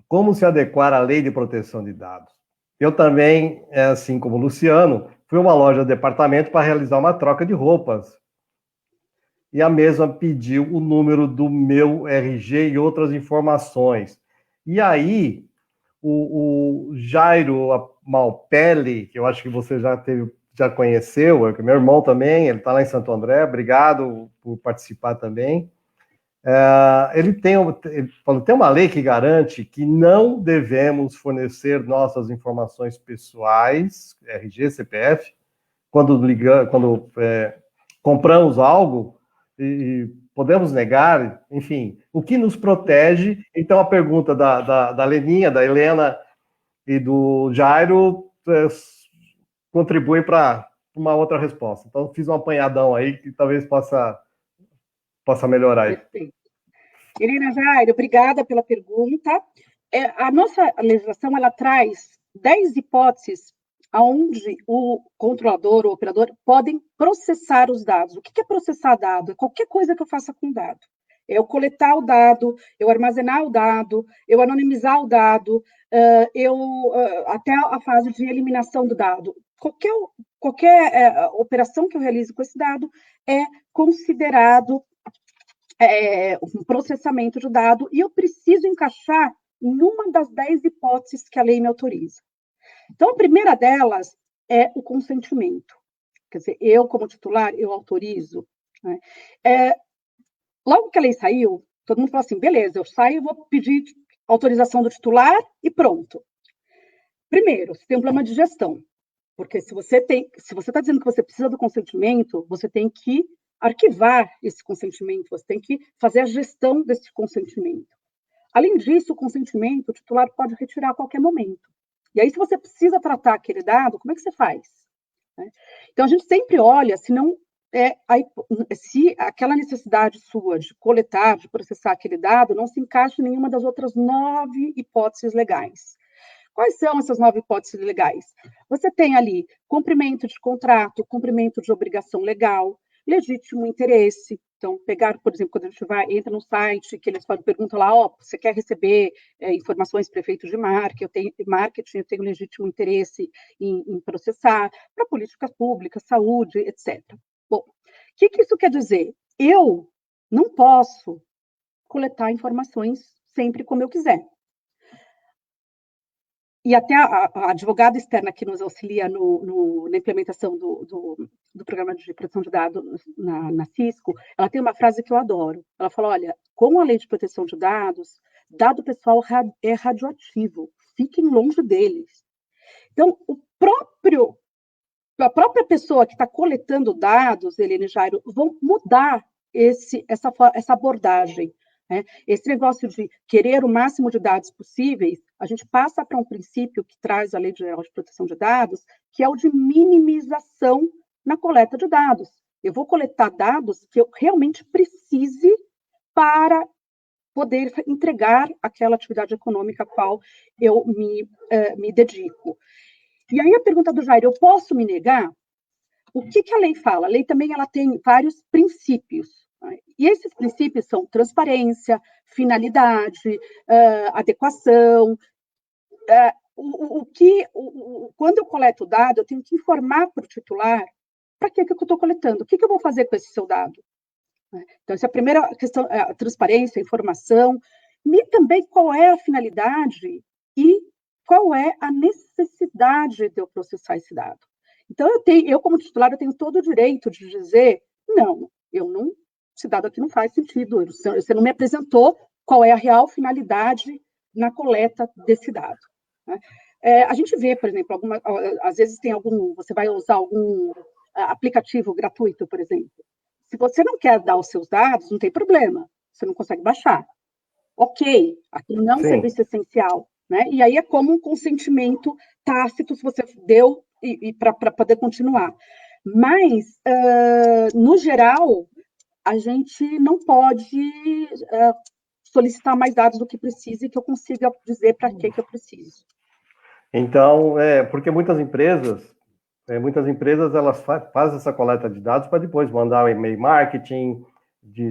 como se adequar à lei de proteção de dados? Eu também, assim como o Luciano, fui a uma loja de departamento para realizar uma troca de roupas. E a mesma pediu o número do meu RG e outras informações. E aí, o Jairo Malpelli, que eu acho que você já conheceu, meu irmão também, ele está lá em Santo André, obrigado por participar também. Ele falou, tem uma lei que garante que não devemos fornecer nossas informações pessoais, RG, CPF, quando compramos algo e podemos negar, enfim, o que nos protege. Então, a pergunta da Leninha, da Helena e do Jairo contribui para uma outra resposta. Então, fiz um apanhadão aí que talvez possa melhorar aí. Perfeito. Helena, Jairo, obrigada pela pergunta. A nossa legislação, ela traz 10 hipóteses onde o controlador ou operador podem processar os dados. O que é processar dado? É qualquer coisa que eu faça com dado. Eu coletar o dado, eu armazenar o dado, eu anonimizar o dado, até a fase de eliminação do dado. Qualquer operação que eu realize com esse dado é considerado um processamento de dado, e eu preciso encaixar em uma das 10 hipóteses que a lei me autoriza. Então, a primeira delas é o consentimento. Quer dizer, eu, como titular, eu autorizo. Né? Logo que a lei saiu, todo mundo falou assim, beleza, eu saio e vou pedir autorização do titular e pronto. Primeiro, você tem um problema de gestão, porque se você está dizendo que você precisa do consentimento, você tem que arquivar esse consentimento, você tem que fazer a gestão desse consentimento. Além disso, o consentimento, o titular pode retirar a qualquer momento. E aí, se você precisa tratar aquele dado, como é que você faz? Então, a gente sempre olha se aquela necessidade sua de coletar, de processar aquele dado, não se encaixa em nenhuma das outras 9 hipóteses legais. Quais são essas 9 hipóteses legais? Você tem ali cumprimento de contrato, cumprimento de obrigação legal, legítimo interesse. Então, pegar, por exemplo, quando a gente entra no site, que eles perguntam lá, você quer receber informações para efeitos de marketing, eu tenho legítimo interesse em processar, para políticas públicas, saúde, etc. Bom, o que isso quer dizer? Eu não posso coletar informações sempre como eu quiser. E até a advogada externa que nos auxilia na implementação do programa de proteção de dados na Cisco, ela tem uma frase que eu adoro. Ela fala, olha, com a lei de proteção de dados, dado pessoal é radioativo, fiquem longe deles. Então, a própria pessoa que está coletando dados, Helene e Jairo, vão mudar essa abordagem. Esse negócio de querer o máximo de dados possíveis, a gente passa para um princípio que traz a Lei Geral de Proteção de Dados, que é o de minimização na coleta de dados. Eu vou coletar dados que eu realmente precise para poder entregar aquela atividade econômica a qual eu me dedico. E aí a pergunta do Jair, eu posso me negar? O que a lei fala? A lei também ela tem vários princípios. E esses princípios são transparência, finalidade, adequação. Quando eu coleto o dado, eu tenho que informar para o titular para que eu estou coletando, o que eu vou fazer com esse seu dado. Então, essa é a primeira questão, a transparência, a informação, e também qual é a finalidade e qual é a necessidade de eu processar esse dado. Então, eu como titular, eu tenho todo o direito de dizer, não, esse dado aqui não faz sentido, você não me apresentou qual é a real finalidade na coleta desse dado. A gente vê, por exemplo, às vezes você vai usar algum aplicativo gratuito, por exemplo. Se você não quer dar os seus dados, não tem problema, você não consegue baixar. Ok, aquilo não é um serviço essencial, né? E aí é como um consentimento tácito, se você deu para poder continuar. Mas, no geral, a gente não pode solicitar mais dados do que precisa e que eu consiga dizer para que eu preciso. Então, porque muitas empresas elas fazem essa coleta de dados para depois mandar o e-mail marketing,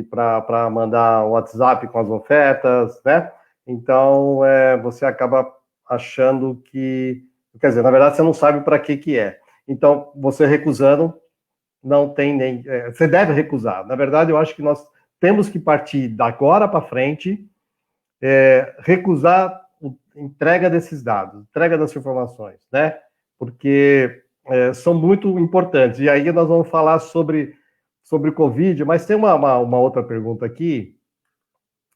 para mandar o WhatsApp com as ofertas, né? Então, você acaba achando que... Quer dizer, na verdade, você não sabe para que é. Então, você recusando, não tem nem... você deve recusar. Na verdade, eu acho que nós temos que partir da agora para frente, recusar a entrega desses dados, entrega das informações, né? Porque são muito importantes. E aí nós vamos falar sobre Covid, mas tem uma outra pergunta aqui,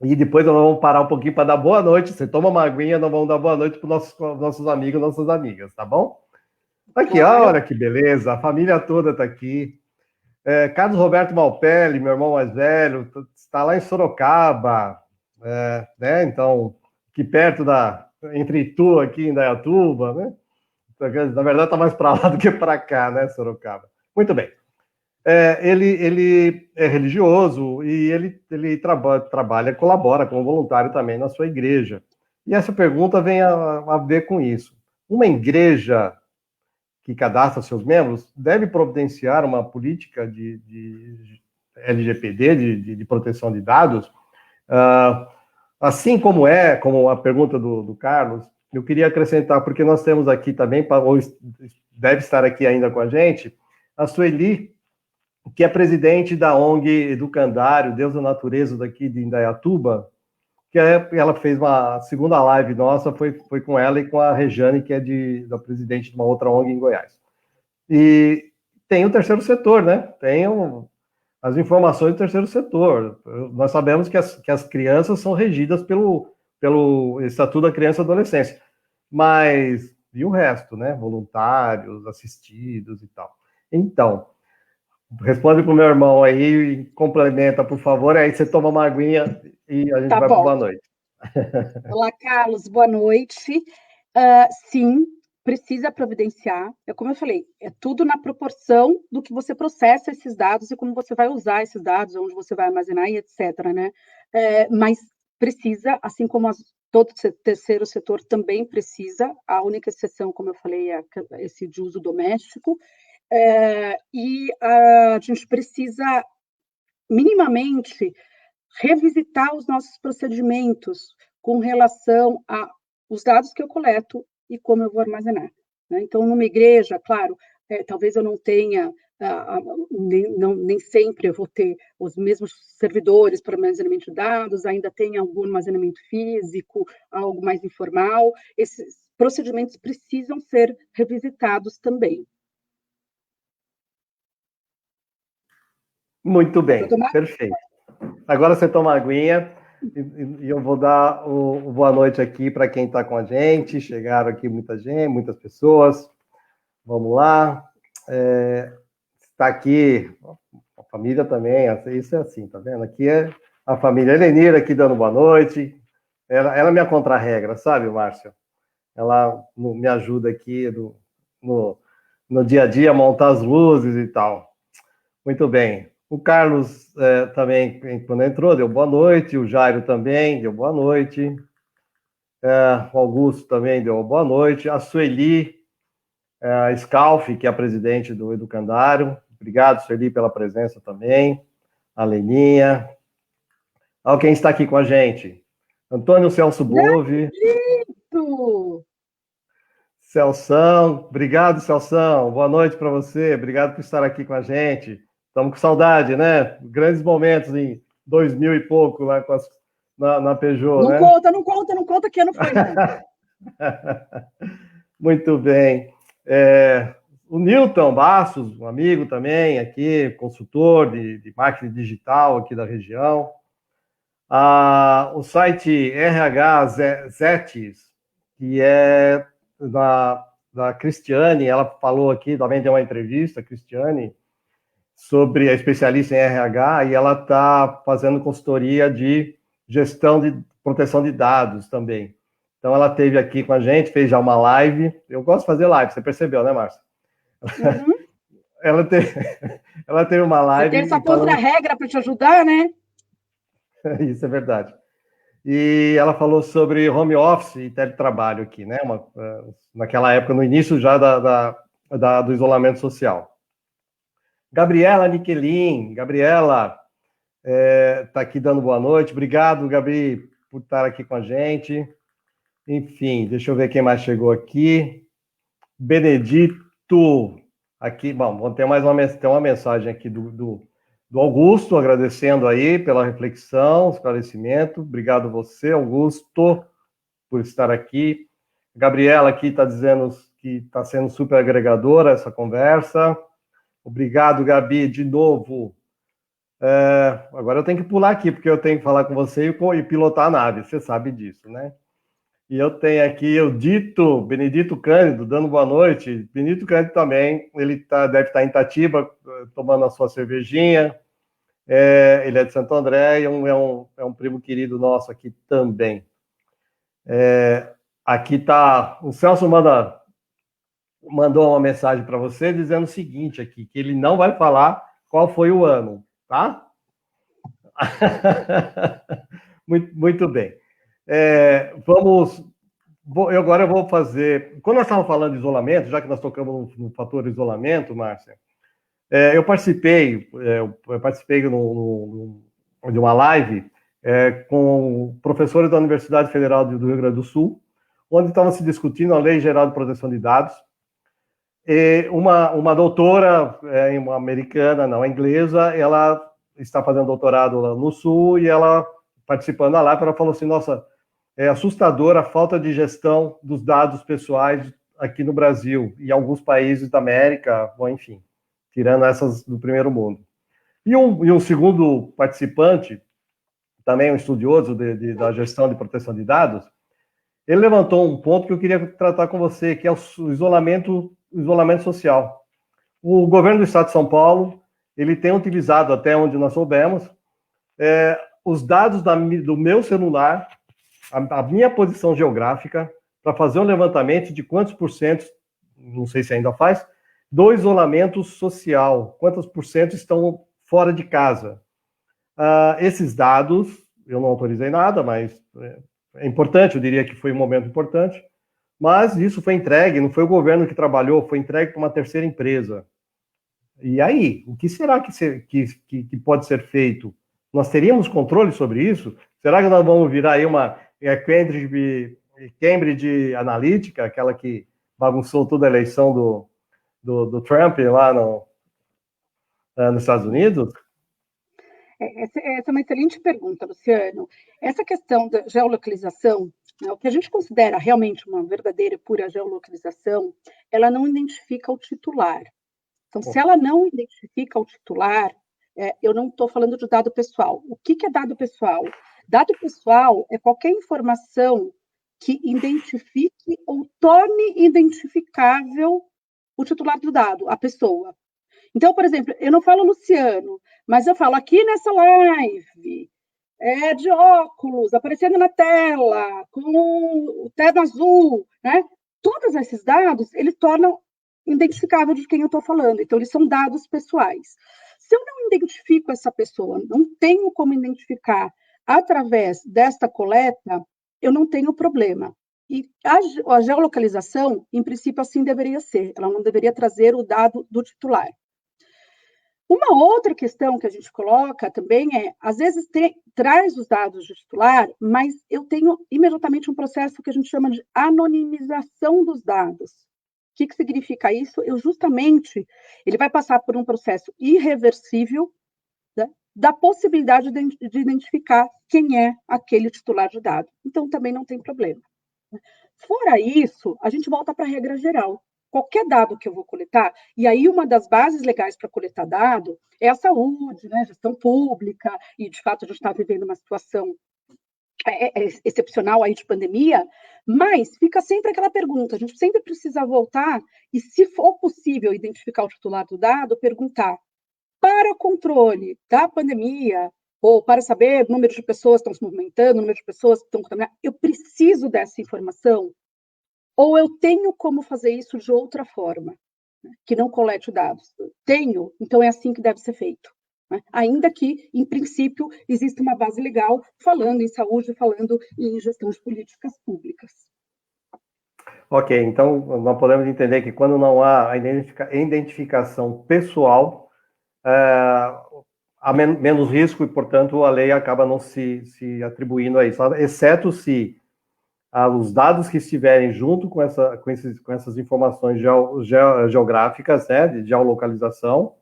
e depois nós vamos parar um pouquinho para dar boa noite. Você toma uma aguinha, nós vamos dar boa noite para os nossos amigos, nossas amigas, tá bom? Aqui, olha que beleza, a família toda está aqui. Carlos Roberto Malpelli, meu irmão mais velho, está lá em Sorocaba, né? Então, aqui perto entre Itu, aqui em Indaiatuba, né? Na verdade, está mais para lá do que para cá, né, Sorocaba? Muito bem. Ele é religioso e ele trabalha, colabora como voluntário também na sua igreja. E essa pergunta vem a ver com isso. Uma igreja que cadastra seus membros deve providenciar uma política de LGPD, de proteção de dados, assim como a pergunta do Carlos. Eu queria acrescentar, porque nós temos aqui também, ou deve estar aqui ainda com a gente, a Sueli, que é presidente da ONG Educandário, Deus da Natureza, daqui de Indaiatuba, que ela fez uma segunda live nossa, foi com ela e com a Rejane, que é da presidente de uma outra ONG em Goiás. E tem o terceiro setor, né? Tem as informações do terceiro setor. Nós sabemos que as crianças são regidas pelo pelo Estatuto da Criança e Adolescência. Mas, e o resto, né? Voluntários, assistidos e tal. Então, responde para o meu irmão aí e complementa, por favor, aí você toma uma aguinha e a gente Tá vai para bom. boa noite. Olá, Carlos, boa noite. Sim, precisa providenciar. Como eu falei, é tudo na proporção do que você processa esses dados e como você vai usar esses dados, onde você vai armazenar e etc., né? Mas precisa, assim como todo terceiro setor também precisa, a única exceção, como eu falei, é esse de uso doméstico, e a gente precisa minimamente revisitar os nossos procedimentos com relação aos dados que eu coleto e como eu vou armazenar. Né? Então, numa igreja, claro, talvez eu não tenha, nem sempre eu vou ter os mesmos servidores para armazenamento de dados, ainda tem algum armazenamento físico, algo mais informal. Esses procedimentos precisam ser revisitados também. Muito bem, perfeito. Agora você toma uma aguinha e eu vou dar o boa noite aqui para quem está com a gente. Chegaram aqui muita gente, muitas pessoas. Vamos lá. Está aqui a família também. Isso é assim, tá vendo? Aqui é a família Helenira aqui dando boa noite. Ela é minha contra-regra, sabe, Márcio? Ela me ajuda aqui no dia a dia a montar as luzes e tal. Muito bem. O Carlos também, quando entrou, deu boa noite. O Jairo também deu boa noite. O Augusto também deu boa noite. A Sueli Scalfi, que é a presidente do Educandário. Obrigado, Sueli, pela presença também. A Leninha. Quem está aqui com a gente? Antônio Celso Bove. Celção. Obrigado, Celção. Boa noite para você. Obrigado por estar aqui com a gente. Estamos com saudade, né? Grandes momentos em 2000 e pouco lá na Peugeot, não, né? Não conta que ano foi, não. Muito bem. O Newton Bastos, um amigo também aqui, consultor de marketing digital aqui da região. O site RH Zetes, que é da Cristiane, ela falou aqui, também deu uma entrevista, a Cristiane, sobre a especialista em RH, e ela está fazendo consultoria de gestão de proteção de dados também. Então, ela esteve aqui com a gente, fez já uma live. Eu gosto de fazer live, você percebeu, né, Márcia? Uhum. ela teve uma live... Você tem essa contra-regra para te ajudar, né? Isso é verdade. E ela falou sobre home office e teletrabalho aqui, né? Naquela época, no início já do isolamento social. Gabriela Niquelin, Gabriela está aqui dando boa noite. Obrigado, Gabi, por estar aqui com a gente. Enfim, deixa eu ver quem mais chegou aqui. Benedito, aqui, bom, tem uma mensagem aqui do Augusto, agradecendo aí pela reflexão, esclarecimento. Obrigado você, Augusto, por estar aqui. Gabriela aqui está dizendo que está sendo super agregadora essa conversa. Obrigado, Gabi, de novo. Agora eu tenho que pular aqui, porque eu tenho que falar com você e pilotar a nave, você sabe disso, né? E eu tenho aqui o Benedito Cândido, dando boa noite. Benedito Cândido também, ele deve estar em Itatiba, tomando a sua cervejinha. Ele é de Santo André e é um primo querido nosso aqui também. Aqui está, o Celso mandou uma mensagem para você dizendo o seguinte aqui, que ele não vai falar qual foi o ano, tá? Muito bem. Agora eu vou fazer... Quando nós estávamos falando de isolamento, já que nós tocamos no fator isolamento, Márcia, eu participei de uma live com professores da Universidade Federal do Rio Grande do Sul, onde estava se discutindo a Lei Geral de Proteção de Dados. E uma doutora, uma americana, não, inglesa, ela está fazendo doutorado lá no Sul e ela, participando da live, ela falou assim, nossa, é assustadora a falta de gestão dos dados pessoais aqui no Brasil e em alguns países da América, bom, enfim, tirando essas do primeiro mundo. E um segundo participante também um estudioso da gestão de proteção de dados, ele levantou um ponto que eu queria tratar com você, que é o isolamento social. O governo do Estado de São Paulo, ele tem utilizado, até onde nós soubemos, os dados do meu celular, a minha posição geográfica, para fazer um levantamento de quantos por cento, não sei se ainda faz, do isolamento social, quantos por cento estão fora de casa. Esses dados, eu não autorizei nada, mas é importante, eu diria que foi um momento importante, mas isso foi entregue, não foi o governo que trabalhou, foi entregue para uma terceira empresa. E aí, o que será que pode ser feito? Nós teríamos controle sobre isso? Será que nós vamos virar aí uma Cambridge Analytica, aquela que bagunçou toda a eleição do Trump lá nos Estados Unidos? Essa é uma excelente pergunta, Luciano. Essa questão da geolocalização, né, o que a gente considera realmente uma verdadeira e pura geolocalização, ela não identifica o titular. Então, se ela não identifica o titular, eu não estou falando de dado pessoal. O que é dado pessoal? Dado pessoal é qualquer informação que identifique ou torne identificável o titular do dado, a pessoa. Então, por exemplo, eu não falo Luciano, mas eu falo aqui nessa live, de óculos, aparecendo na tela, com o terno azul, né? Todos esses dados, eles tornam identificável de quem eu estou falando. Então, eles são dados pessoais. Se eu não identifico essa pessoa, não tenho como identificar através desta coleta, eu não tenho problema. E a geolocalização, em princípio, assim deveria ser. Ela não deveria trazer o dado do titular. Uma outra questão que a gente coloca também às vezes traz os dados do titular, mas eu tenho imediatamente um processo que a gente chama de anonimização dos dados. O que significa isso? Ele vai passar por um processo irreversível, né, da possibilidade de identificar quem é aquele titular de dado. Então, também não tem problema. Fora isso, a gente volta para a regra geral. Qualquer dado que eu vou coletar, e aí uma das bases legais para coletar dado é a saúde, né, gestão pública, e de fato a gente está vivendo uma situação excepcional aí de pandemia, mas fica sempre aquela pergunta, a gente sempre precisa voltar e, se for possível identificar o titular do dado, perguntar para o controle da pandemia, ou para saber o número de pessoas que estão se movimentando, o número de pessoas que estão contaminadas, eu preciso dessa informação? Ou eu tenho como fazer isso de outra forma, né, que não colete dados? Tenho, então é assim que deve ser feito. Né? Ainda que, em princípio, existe uma base legal falando em saúde, falando em gestão de políticas públicas. Ok, então nós podemos entender que quando não há a identificação pessoal, há menos risco e, portanto, a lei acaba não se atribuindo a isso, exceto se os dados que estiverem junto com essas informações geográficas, né, de geolocalização,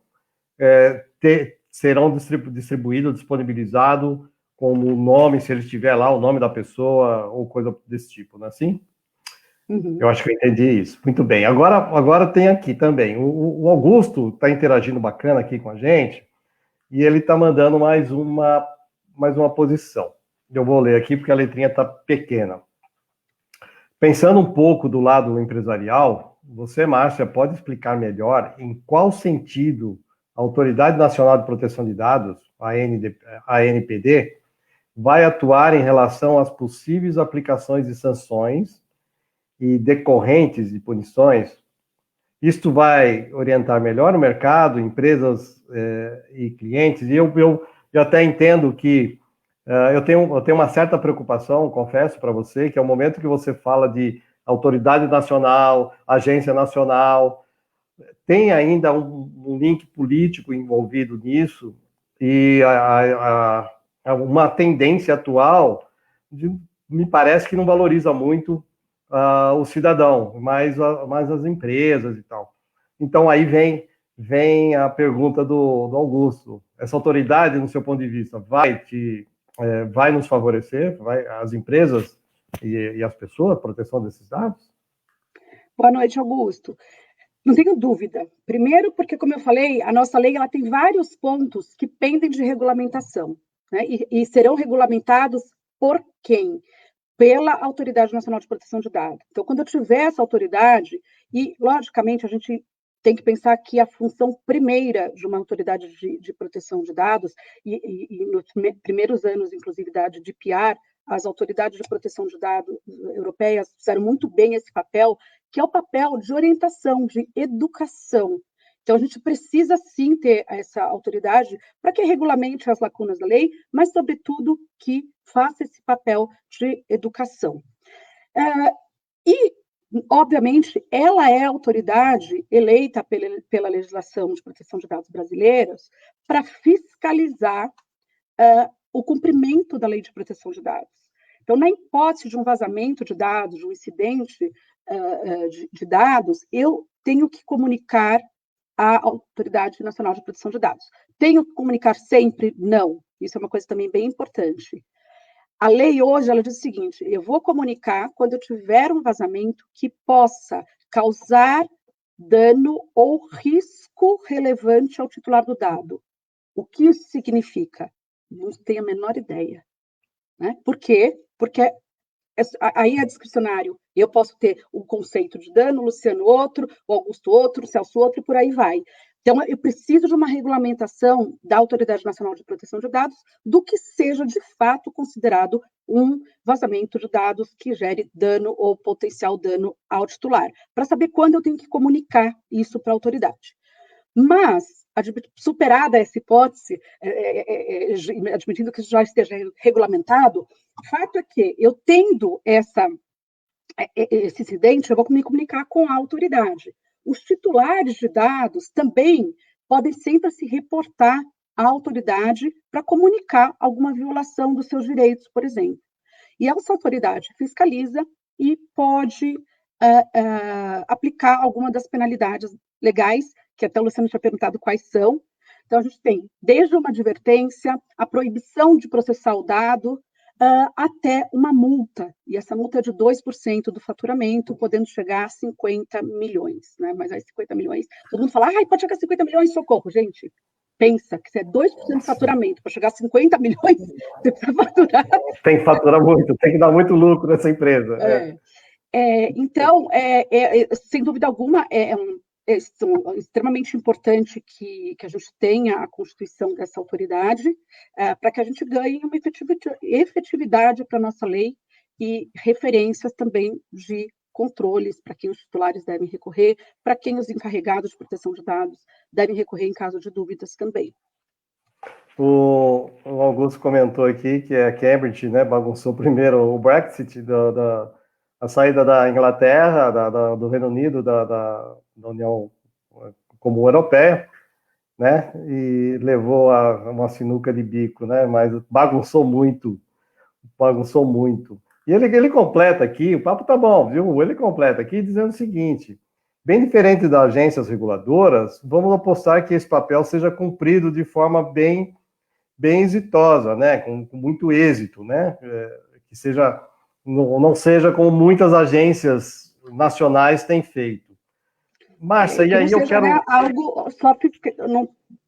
serão distribuídos, disponibilizados como o nome, se ele estiver lá, o nome da pessoa ou coisa desse tipo, não é assim? Uhum. Eu acho que eu entendi isso. Muito bem. Agora tem aqui também. O Augusto está interagindo bacana aqui com a gente e ele está mandando mais uma posição. Eu vou ler aqui porque a letrinha está pequena. Pensando um pouco do lado empresarial, você, Márcia, pode explicar melhor em qual sentido a Autoridade Nacional de Proteção de Dados, a ANPD, vai atuar em relação às possíveis aplicações de sanções e decorrentes de punições? Isto vai orientar melhor o mercado, empresas e clientes? E eu até entendo que eu tenho uma certa preocupação, confesso para você, que é o momento que você fala de autoridade nacional, agência nacional, tem ainda um link político envolvido nisso, e uma tendência atual, me parece que não valoriza muito o cidadão, mais as empresas e tal. Então, aí vem a pergunta do Augusto. Essa autoridade, no seu ponto de vista, vai nos favorecer, as empresas e as pessoas, a proteção desses dados? Boa noite, Augusto. Não tenho dúvida. Primeiro, porque, como eu falei, a nossa lei ela tem vários pontos que pendem de regulamentação. né? E serão regulamentados por quem? Pela Autoridade Nacional de Proteção de Dados. Então, quando eu tiver essa autoridade, e, logicamente, a gente tem que pensar que a função primeira de uma autoridade de proteção de dados, e nos primeiros anos, inclusive, da GDPR, as autoridades de proteção de dados europeias fizeram muito bem esse papel, que é o papel de orientação, de educação. Então, a gente precisa, sim, ter essa autoridade para que regulamente as lacunas da lei, mas, sobretudo, que faça esse papel de educação. E, obviamente, ela é a autoridade eleita pela legislação de proteção de dados brasileiros para fiscalizar o cumprimento da lei de proteção de dados. Então, na hipótese de um vazamento de dados, de um incidente de dados, eu tenho que comunicar à Autoridade Nacional de Proteção de Dados. Tenho que comunicar sempre? Não. Isso é uma coisa também bem importante. A lei hoje, ela diz o seguinte, eu vou comunicar quando eu tiver um vazamento que possa causar dano ou risco relevante ao titular do dado. O que isso significa? Não tenho a menor ideia. Né? Por quê? Porque aí é discricionário. Eu posso ter um conceito de dano, Luciano outro, o Augusto outro, o Celso outro, e por aí vai. Então, eu preciso de uma regulamentação da Autoridade Nacional de Proteção de Dados do que seja, de fato, considerado um vazamento de dados que gere dano ou potencial dano ao titular, para saber quando eu tenho que comunicar isso para a autoridade. Mas, superada essa hipótese, admitindo que isso já esteja regulamentado, o fato é que eu tendo esse incidente, eu vou me comunicar com a autoridade. Os titulares de dados também podem sempre se reportar à autoridade para comunicar alguma violação dos seus direitos, por exemplo. E essa autoridade fiscaliza e pode aplicar alguma das penalidades legais, que até o Luciano tinha perguntado quais são. Então, a gente tem desde uma advertência, a proibição de processar o dado, até uma multa, e essa multa é de 2% do faturamento, podendo chegar a 50 milhões, né? Mas aí 50 milhões, todo mundo fala, pode chegar a 50 milhões, socorro, gente. Pensa que se é 2% do faturamento, para chegar a 50 milhões, você precisa faturar. Tem que faturar muito, tem que dar muito lucro nessa empresa. Então, sem dúvida alguma, é extremamente importante que a gente tenha a constituição dessa autoridade, para que a gente ganhe uma efetividade para a nossa lei e referências também de controles para quem os titulares devem recorrer, para quem os encarregados de proteção de dados devem recorrer em caso de dúvidas também. O Augusto comentou aqui que a Cambridge, né, bagunçou primeiro o Brexit, a saída da Inglaterra, do Reino Unido, da União Comum Europeia, né, e levou a uma sinuca de bico, né, mas bagunçou muito. E ele completa aqui, o papo tá bom, viu? Ele completa aqui dizendo o seguinte, bem diferente das agências reguladoras, vamos apostar que esse papel seja cumprido de forma bem exitosa, né, com muito êxito, né, que seja, não seja como muitas agências nacionais têm feito. Márcia, e aí eu quero... Né, algo só que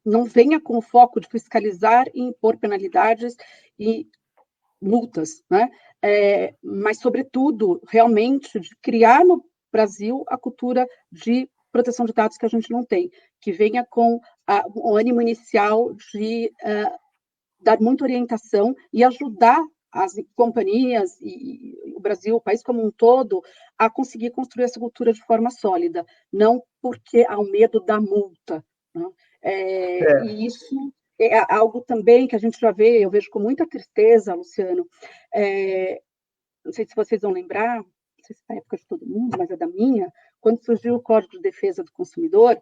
não venha com o foco de fiscalizar e impor penalidades e multas, né, mas, sobretudo, realmente, de criar no Brasil a cultura de proteção de dados que a gente não tem, que venha com o ânimo inicial de dar muita orientação e ajudar as companhias e o Brasil, o país como um todo, a conseguir construir essa cultura de forma sólida, não porque há o medo da multa. Né? E isso é algo também que a gente já vê, eu vejo com muita tristeza, Luciano, não sei se vocês vão lembrar, não sei se é da época de todo mundo, mas é da minha, quando surgiu o Código de Defesa do Consumidor,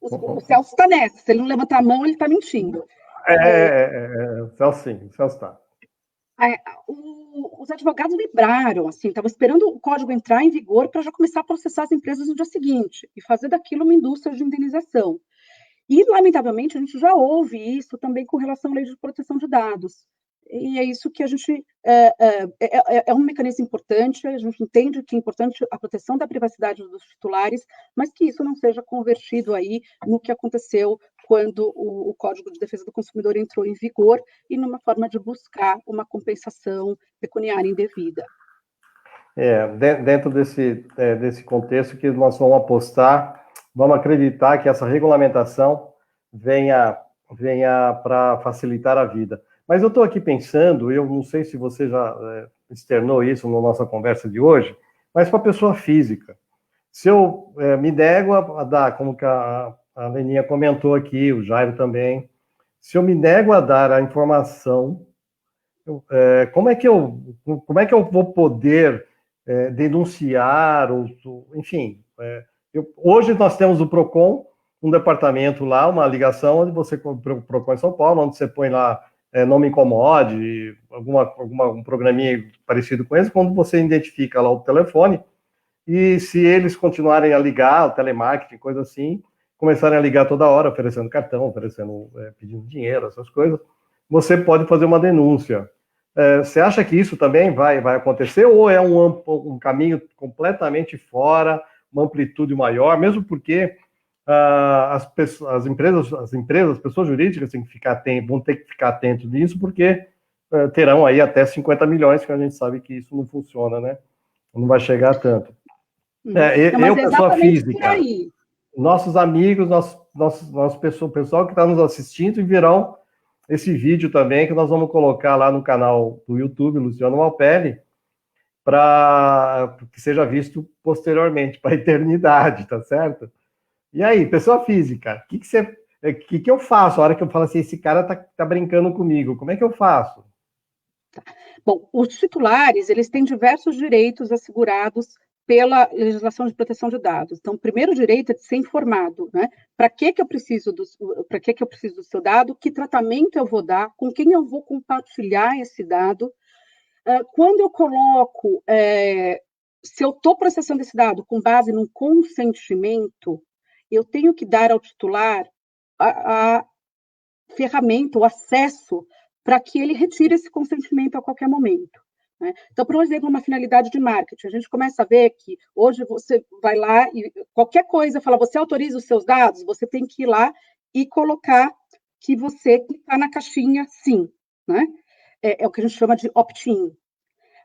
o Celso está nessa, se ele não levantar a mão, ele está mentindo. O Celso está. Os advogados vibraram, assim, estavam esperando o código entrar em vigor para já começar a processar as empresas no dia seguinte e fazer daquilo uma indústria de indenização. E, lamentavelmente, a gente já ouve isso também com relação à lei de proteção de dados. E é isso que a gente é um mecanismo importante, a gente entende que é importante a proteção da privacidade dos titulares, mas que isso não seja convertido aí no que aconteceu quando o Código de Defesa do Consumidor entrou em vigor e numa forma de buscar uma compensação pecuniária indevida. Dentro desse contexto que nós vamos apostar, vamos acreditar que essa regulamentação venha para facilitar a vida. Mas eu estou aqui pensando, eu não sei se você já externou isso na nossa conversa de hoje, mas para a pessoa física. Se eu me nego a dar, como que a Leninha comentou aqui, o Jairo também, se eu me nego a dar a informação, como é que eu vou poder denunciar, enfim. Hoje nós temos o PROCON, um departamento lá, uma ligação, onde você, o PROCON em São Paulo, onde você põe lá, não me incomode, um programinha parecido com esse, quando você identifica lá o telefone, e se eles continuarem a ligar, o telemarketing, coisa assim, começarem a ligar toda hora, oferecendo cartão, pedindo dinheiro, essas coisas, você pode fazer uma denúncia. Você acha que isso também vai acontecer, ou é um caminho completamente fora, uma amplitude maior, mesmo porque as empresas, pessoas jurídicas vão ter que ficar atentos nisso, porque terão aí até 50 milhões, que a gente sabe que isso não funciona, né? Não vai chegar a tanto. Eu, pessoa física, nossos amigos, nosso pessoal que está nos assistindo, e verão esse vídeo também, que nós vamos colocar lá no canal do YouTube, Luciano Malpelli, para que seja visto posteriormente, para a eternidade, tá certo? E aí, pessoa física, o que eu faço? A hora que eu falo assim, esse cara tá brincando comigo, como é que eu faço? Bom, os titulares, eles têm diversos direitos assegurados pela legislação de proteção de dados. Então, o primeiro direito é de ser informado, né? Para que eu preciso do seu dado? Que tratamento eu vou dar? Com quem eu vou compartilhar esse dado? Quando eu coloco, se eu estou processando esse dado com base num consentimento, eu tenho que dar ao titular a ferramenta, o acesso, para que ele retire esse consentimento a qualquer momento. Né? Então, por exemplo, uma finalidade de marketing, a gente começa a ver que hoje você vai lá e qualquer coisa, fala, você autoriza os seus dados, você tem que ir lá e colocar que você clicar na caixinha sim, né? É o que a gente chama de opt-in.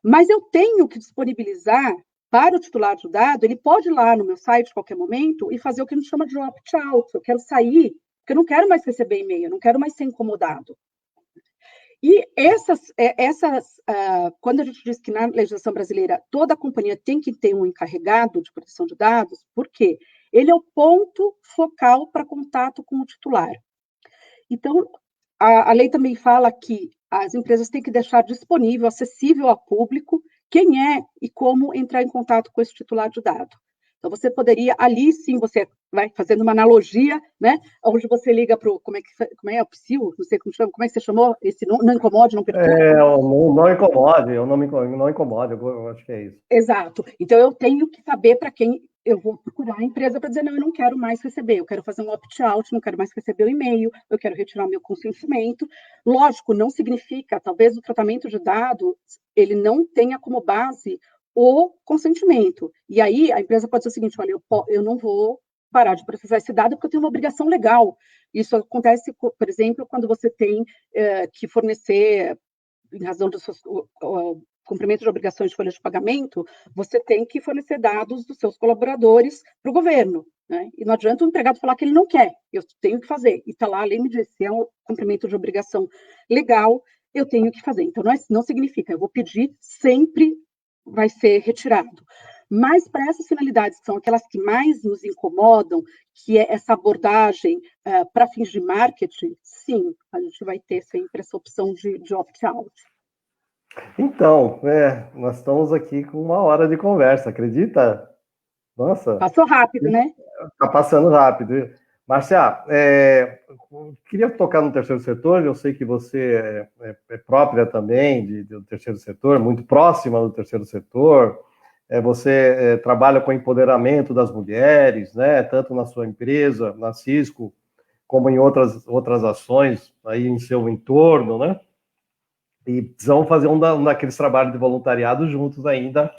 Mas eu tenho que disponibilizar para o titular do dado, ele pode ir lá no meu site a qualquer momento e fazer o que a gente chama de opt-out. Eu quero sair, porque eu não quero mais receber e-mail, eu não quero mais ser incomodado. E quando a gente diz que na legislação brasileira toda a companhia tem que ter um encarregado de proteção de dados, por quê? Ele é o ponto focal para contato com o titular. Então, a lei também fala que as empresas têm que deixar disponível, acessível ao público, quem é e como entrar em contato com esse titular de dado. Então, você poderia, ali sim, você vai fazendo uma analogia, né? Onde você liga para o, como é o PSIL, não sei como chama, como é que você chamou? Esse não incomode, não perturbe? Não incomode, não incomode, eu acho que é isso. Exato. Então, eu tenho que saber para quem eu vou procurar a empresa para dizer, não, eu não quero mais receber, eu quero fazer um opt-out, não quero mais receber o e-mail, eu quero retirar meu consentimento. Lógico, não significa, talvez o tratamento de dados, ele não tenha como base o consentimento. E aí, a empresa pode dizer o seguinte, olha, eu não vou parar de processar esse dado porque eu tenho uma obrigação legal. Isso acontece, por exemplo, quando você tem que fornecer, em razão dos seus cumprimento de obrigações de folha de pagamento, você tem que fornecer dados dos seus colaboradores para o governo. Né? E não adianta o empregado falar que ele não quer, eu tenho que fazer. E está lá, a lei me diz, se é um cumprimento de obrigação legal, eu tenho que fazer. Então, não significa, eu vou pedir, sempre vai ser retirado. Mas para essas finalidades, que são aquelas que mais nos incomodam, que é essa abordagem para fins de marketing, sim, a gente vai ter sempre essa opção de opt-out. Então, nós estamos aqui com 1 hora de conversa, acredita? Nossa. Passou rápido, né? Está passando rápido. Márcia, queria tocar no terceiro setor, eu sei que você é própria também do terceiro setor, muito próxima do terceiro setor, você trabalha com empoderamento das mulheres, né, tanto na sua empresa, na Cisco, como em outras ações aí em seu entorno, né? E precisamos fazer um daqueles trabalhos de voluntariado juntos ainda,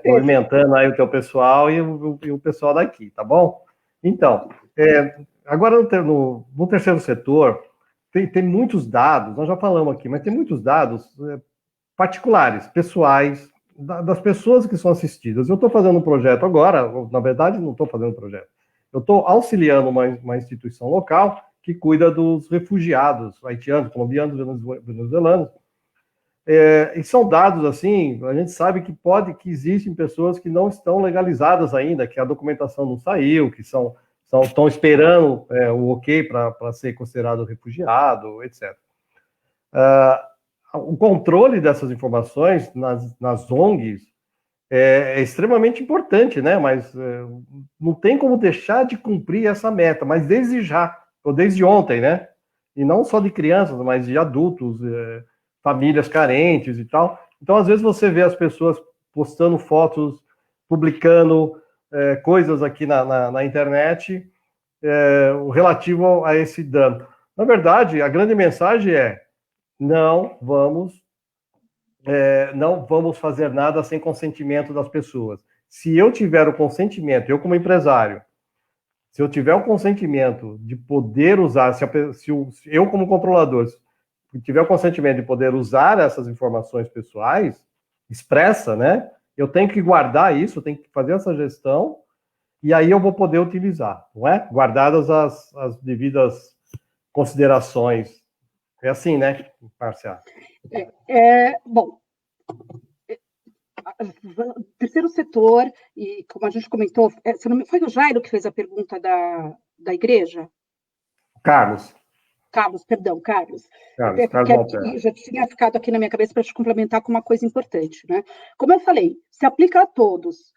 movimentando aí o teu pessoal e o pessoal daqui, tá bom? Então, agora no terceiro setor, tem muitos dados, nós já falamos aqui, mas tem muitos dados particulares, pessoais, das pessoas que são assistidas. Eu estou fazendo um projeto agora, na verdade, não estou fazendo um projeto, eu estou auxiliando uma instituição local que cuida dos refugiados haitianos, colombianos, venezuelanos. E são dados, assim, a gente sabe que existem pessoas que não estão legalizadas ainda, que a documentação não saiu, que estão esperando o ok para ser considerado refugiado, etc. O controle dessas informações nas ONGs é extremamente importante, né? Mas não tem como deixar de cumprir essa meta, mas desde já, ou desde ontem, né? E não só de crianças, mas de adultos, famílias carentes e tal. Então, às vezes, você vê as pessoas postando fotos, publicando coisas aqui na internet o relativo a esse dano. Na verdade, a grande mensagem é: não vamos fazer nada sem consentimento das pessoas. Se eu tiver o consentimento, eu como empresário, se eu tiver o consentimento de poder usar, se eu como controlador tiver o consentimento de poder usar essas informações pessoais, expressa, né? Eu tenho que guardar isso, eu tenho que fazer essa gestão, e aí eu vou poder utilizar, não é? Guardadas as devidas considerações. É assim, né, Marcia? Bom, terceiro setor, e como a gente comentou, foi o Jairo que fez a pergunta da igreja? Carlos. Carlos, perdão, Carlos. Carlos já tinha ficado aqui na minha cabeça para te complementar com uma coisa importante, né? Como eu falei, se aplica a todos.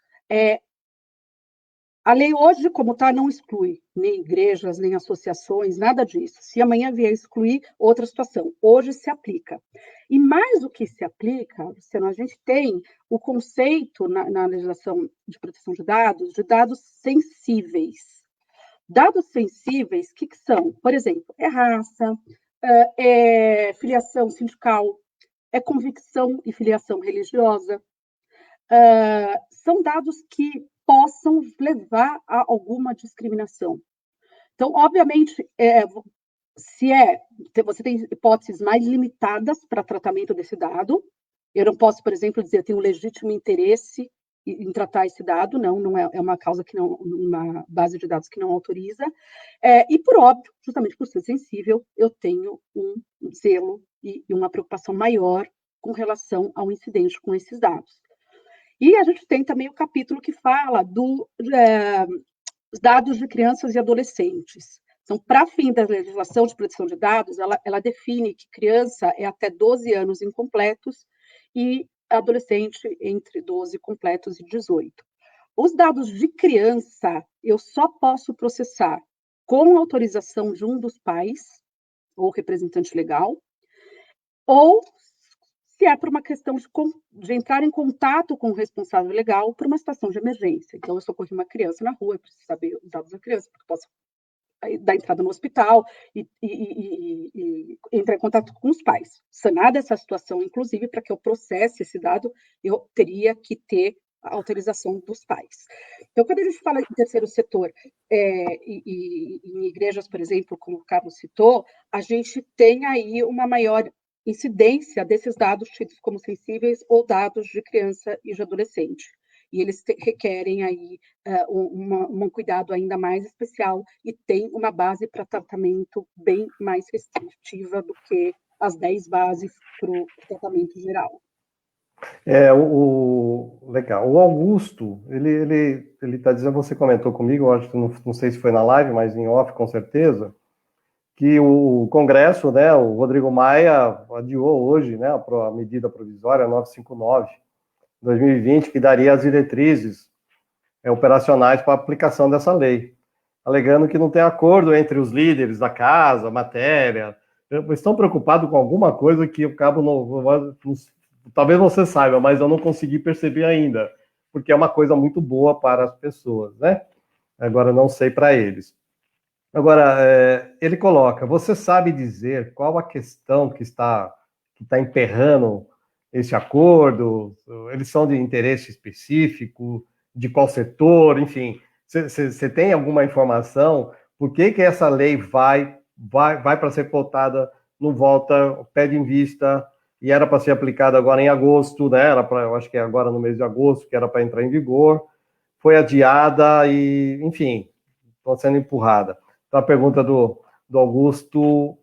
A lei hoje, como está, não exclui nem igrejas, nem associações, nada disso. Se amanhã vier excluir, outra situação. Hoje se aplica. E mais do que se aplica, Luciano, a gente tem o conceito na legislação de proteção de dados sensíveis. Dados sensíveis, o que são? Por exemplo, é raça, é filiação sindical, é convicção e filiação religiosa. São dados que possam levar a alguma discriminação. Então, obviamente, você tem hipóteses mais limitadas para tratamento desse dado. Eu não posso, por exemplo, dizer eu tenho um legítimo interesse em tratar esse dado, não é uma causa que não, uma base de dados que não autoriza. E por óbvio, justamente por ser sensível, eu tenho um zelo e uma preocupação maior com relação ao incidente com esses dados. E a gente tem também o capítulo que fala dos dados de crianças e adolescentes. Então, para fim da legislação de proteção de dados, ela define que criança é até 12 anos incompletos e adolescente entre 12 completos e 18. Os dados de criança, eu só posso processar com autorização de um dos pais ou representante legal, ou se é por uma questão de entrar em contato com o responsável legal por uma situação de emergência. Então, eu socorri uma criança na rua, eu preciso saber os dados da criança, porque posso dar entrada no hospital e entrar em contato com os pais. Sanada essa situação, inclusive, para que eu processe esse dado, eu teria que ter a autorização dos pais. Então, quando a gente fala em terceiro setor, em igrejas, por exemplo, como o Carlos citou, a gente tem aí uma maior incidência desses dados tidos como sensíveis ou dados de criança e de adolescente. E eles requerem aí um cuidado ainda mais especial e tem uma base para tratamento bem mais restritiva do que as 10 bases para o tratamento geral. Legal. O Augusto, ele está dizendo, você comentou comigo, eu acho que não sei se foi na live, mas em off, com certeza, que o Congresso, né, o Rodrigo Maia adiou hoje, né, a medida provisória 959, 2020, que daria as diretrizes operacionais para a aplicação dessa lei, alegando que não tem acordo entre os líderes da casa, matéria. Estão preocupados com alguma coisa que eu acabo talvez você saiba, mas eu não consegui perceber ainda, porque é uma coisa muito boa para as pessoas, né? Agora, não sei para eles. Agora, ele coloca, você sabe dizer qual a questão que está emperrando esse acordo? Eles são de interesse específico? De qual setor? Enfim, você tem alguma informação? Por que essa lei vai para ser votada, não volta, pede em vista, e era para ser aplicada agora em agosto, né? Eu acho que é agora no mês de agosto, que era para entrar em vigor, foi adiada e, enfim, estão sendo empurrada. Então, a pergunta do Augusto,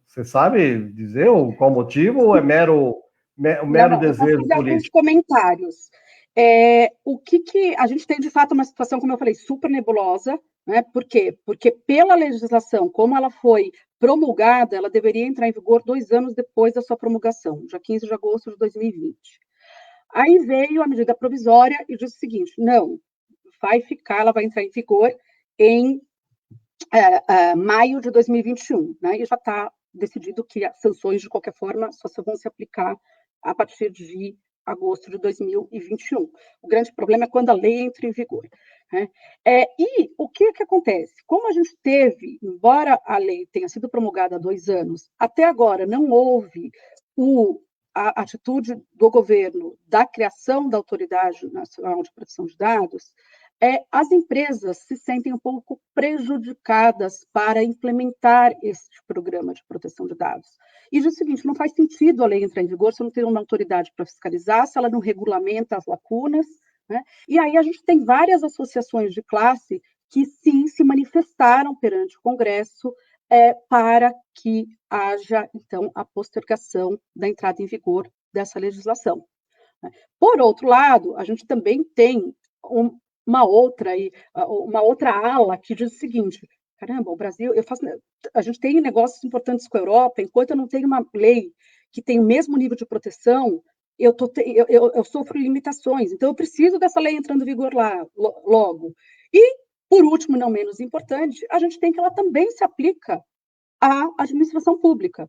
você sabe dizer qual motivo ou é mero Não, eu posso desejo fazer alguns político? comentários. O que a gente tem, de fato, uma situação, como eu falei, super nebulosa, né? Por quê? Porque pela legislação, como ela foi promulgada, ela deveria entrar em vigor 2 anos depois da sua promulgação, dia 15 de agosto de 2020. Aí veio a medida provisória e disse o seguinte: não, ela vai entrar em vigor em maio de 2021, né? E já está decidido que as sanções, de qualquer forma, só vão se aplicar a partir de agosto de 2021. O grande problema é quando a lei entra em vigor, né? E o que acontece? Como a gente teve, embora a lei tenha sido promulgada há 2 anos, até agora não houve a atitude do governo da criação da Autoridade Nacional de Proteção de Dados, as empresas se sentem um pouco prejudicadas para implementar este programa de proteção de dados. E diz o seguinte: não faz sentido a lei entrar em vigor se não tem uma autoridade para fiscalizar, se ela não regulamenta as lacunas, né? E aí a gente tem várias associações de classe que sim se manifestaram perante o Congresso para que haja, então, a postergação da entrada em vigor dessa legislação. Por outro lado, a gente também tem uma outra ala que diz o seguinte: caramba, o Brasil, a gente tem negócios importantes com a Europa, enquanto eu não tenho uma lei que tem o mesmo nível de proteção, eu sofro limitações, então eu preciso dessa lei entrando em vigor logo. E, por último, não menos importante, a gente tem que ela também se aplica à administração pública.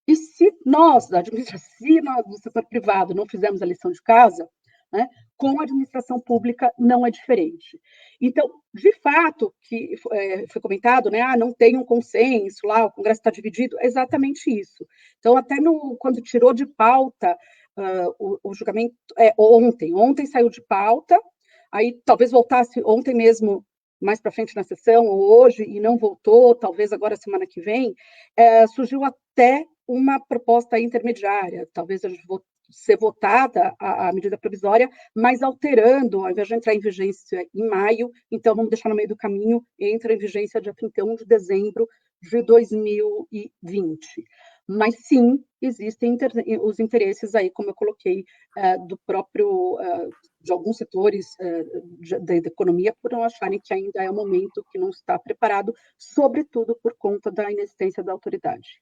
E se nós, do setor privado, não fizermos a lição de casa, né, com a administração pública não é diferente. Então, de fato, que foi comentado, né, não tem um consenso lá, o Congresso está dividido, é exatamente isso. Então, até quando tirou de pauta o julgamento, ontem saiu de pauta, aí talvez voltasse ontem mesmo, mais para frente na sessão, ou hoje, e não voltou, talvez agora semana que vem, surgiu até uma proposta intermediária, talvez ser votada a medida provisória, mas alterando, ao invés de entrar em vigência em maio, então vamos deixar no meio do caminho, entra em vigência dia 31 de dezembro de 2020. Mas sim, existem os interesses aí, como eu coloquei, do próprio, de alguns setores da economia, por não acharem que ainda é um momento que não está preparado, sobretudo por conta da inexistência da autoridade.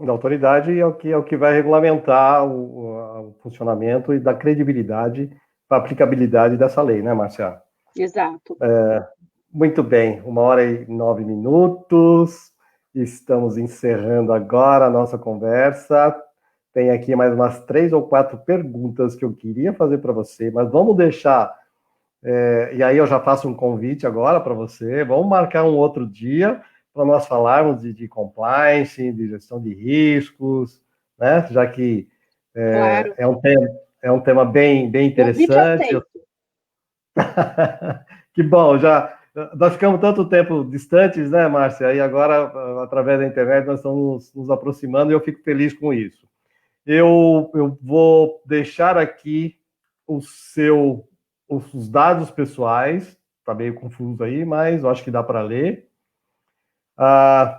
Da autoridade é o que vai regulamentar o funcionamento e da credibilidade para a aplicabilidade dessa lei, né, Marcia? Exato. Muito bem, 1h09, estamos encerrando agora a nossa conversa. Tem aqui mais umas 3 ou 4 perguntas que eu queria fazer para você, mas vamos deixar, e aí eu já faço um convite agora para você, vamos marcar um outro dia para nós falarmos de compliance, de gestão de riscos, né? Já que Claro. é um tema bem interessante. Que bom, nós ficamos tanto tempo distantes, né, Márcia? E agora, através da internet, nós estamos nos aproximando e eu fico feliz com isso. Eu vou deixar aqui os dados pessoais, está meio confuso aí, mas eu acho que dá para ler.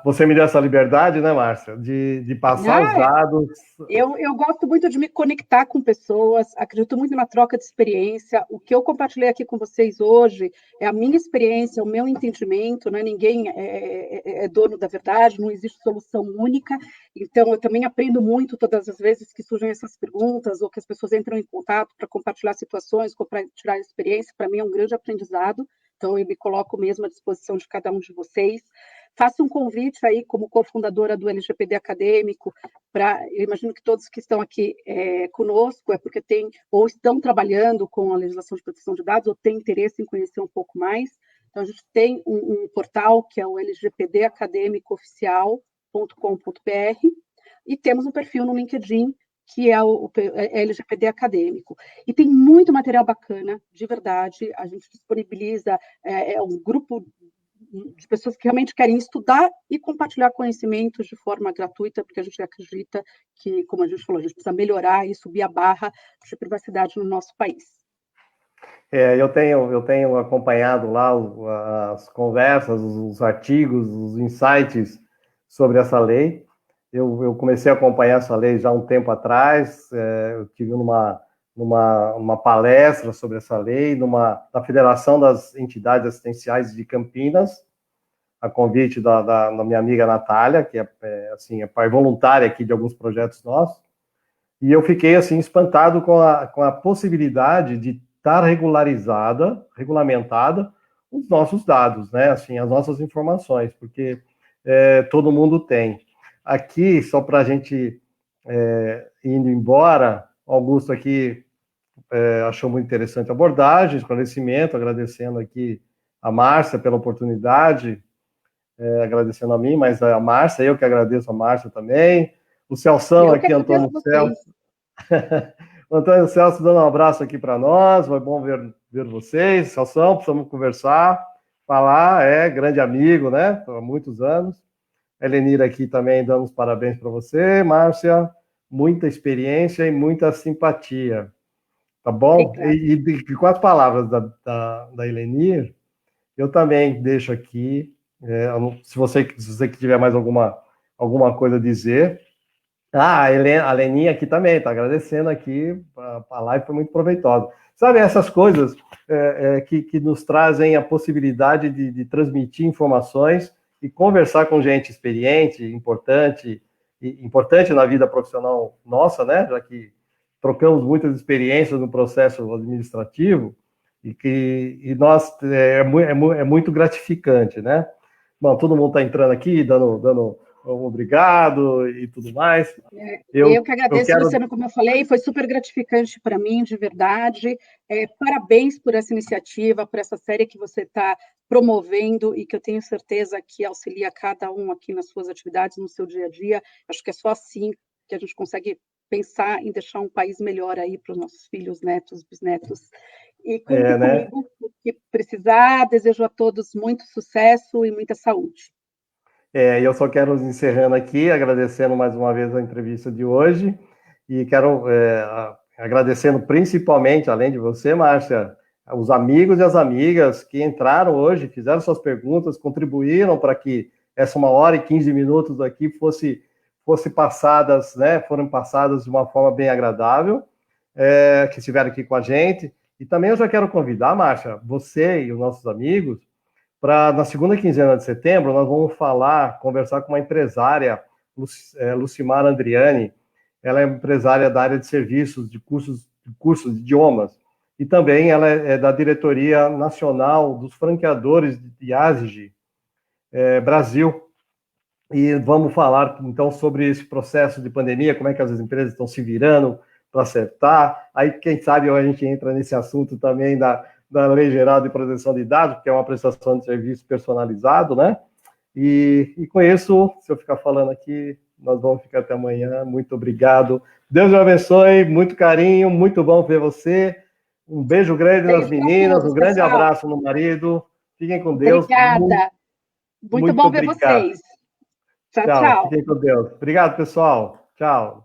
Você me deu essa liberdade, né, Márcia, de passar os dados. Eu gosto muito de me conectar com pessoas, acredito muito na troca de experiência. O que eu compartilhei aqui com vocês hoje é a minha experiência, o meu entendimento, né? Ninguém é dono da verdade, não existe solução única. Então, eu também aprendo muito todas as vezes que surgem essas perguntas ou que as pessoas entram em contato para compartilhar situações, compartilhar experiência. Para mim é um grande aprendizado. Então, eu me coloco mesmo à disposição de cada um de vocês. Faço um convite aí, como cofundadora do LGPD Acadêmico, eu imagino que todos que estão aqui conosco é porque têm ou estão trabalhando com a legislação de proteção de dados ou têm interesse em conhecer um pouco mais. Então, a gente tem um portal que é o lgpdacademicooficial.com.br. e temos um perfil no LinkedIn, que é o LGPD Acadêmico. E tem muito material bacana, de verdade, a gente disponibiliza um grupo de pessoas que realmente querem estudar e compartilhar conhecimentos de forma gratuita, porque a gente acredita que, como a gente falou, a gente precisa melhorar e subir a barra de privacidade no nosso país. Eu tenho acompanhado lá as conversas, os artigos, os insights sobre essa lei. Eu comecei a acompanhar essa lei já há um tempo atrás, eu tive numa palestra sobre essa lei, da Federação das Entidades Assistenciais de Campinas, a convite da minha amiga Natália, que é pai voluntária aqui de alguns projetos nossos, e eu fiquei assim espantado com a possibilidade de estar regulamentada os nossos dados, né? Assim, as nossas informações, porque todo mundo tem. Aqui, só para a gente indo embora, Augusto aqui achou muito interessante a abordagem, esclarecimento, agradecendo aqui a Márcia pela oportunidade, agradecendo a mim, mas a Márcia, eu que agradeço a Márcia também, o Celção aqui, Antônio Celso. O Antônio Celso dando um abraço aqui para nós, foi bom ver vocês. Celção, precisamos conversar, falar, grande amigo, né, há muitos anos. A Helenira aqui também dando os parabéns para você, Márcia, muita experiência e muita simpatia, tá bom? E com as palavras da Helenir, eu também deixo aqui, se você tiver mais alguma coisa a dizer. A Leninha aqui também, está agradecendo aqui, a live foi muito proveitosa. Sabe, essas coisas que nos trazem a possibilidade de transmitir informações e conversar com gente experiente, importante na vida profissional nossa, né? Já que trocamos muitas experiências no processo administrativo e nós é muito gratificante, né? Bom, todo mundo está entrando aqui, dando obrigado e tudo mais. Eu que agradeço, Luciano, como eu falei, foi super gratificante para mim, de verdade. Parabéns por essa iniciativa, por essa série que você está promovendo e que eu tenho certeza que auxilia cada um aqui nas suas atividades, no seu dia a dia. Acho que é só assim que a gente consegue pensar em deixar um país melhor aí para os nossos filhos, netos, bisnetos. E conte comigo, o que precisar. Desejo a todos muito sucesso e muita saúde. Eu só quero encerrando aqui, agradecendo mais uma vez a entrevista de hoje, e quero agradecendo principalmente, além de você, Márcia, os amigos e as amigas que entraram hoje, fizeram suas perguntas, contribuíram para que essa 1h e 15 minutos aqui foram passadas de uma forma bem agradável, que estiveram aqui com a gente. E também eu já quero convidar, Márcia, você e os nossos amigos, na segunda quinzena de setembro, nós vamos conversar com uma empresária, Lucimar Andriani. Ela é empresária da área de serviços, de cursos de idiomas, e também ela é da diretoria nacional dos franqueadores de ASIG Brasil. E vamos falar, então, sobre esse processo de pandemia, como é que as empresas estão se virando para acertar. Aí, quem sabe, a gente entra nesse assunto também da Lei Geral de Proteção de Dados, que é uma prestação de serviço personalizado, né? E com isso, se eu ficar falando aqui, nós vamos ficar até amanhã. Muito obrigado. Deus me abençoe, muito carinho, muito bom ver você. Um beijo grande nas meninas, um grande abraço no marido. Fiquem com Deus. Obrigada. Muito bom ver vocês. Tchau, tchau. Fiquem com Deus. Obrigado, pessoal. Tchau.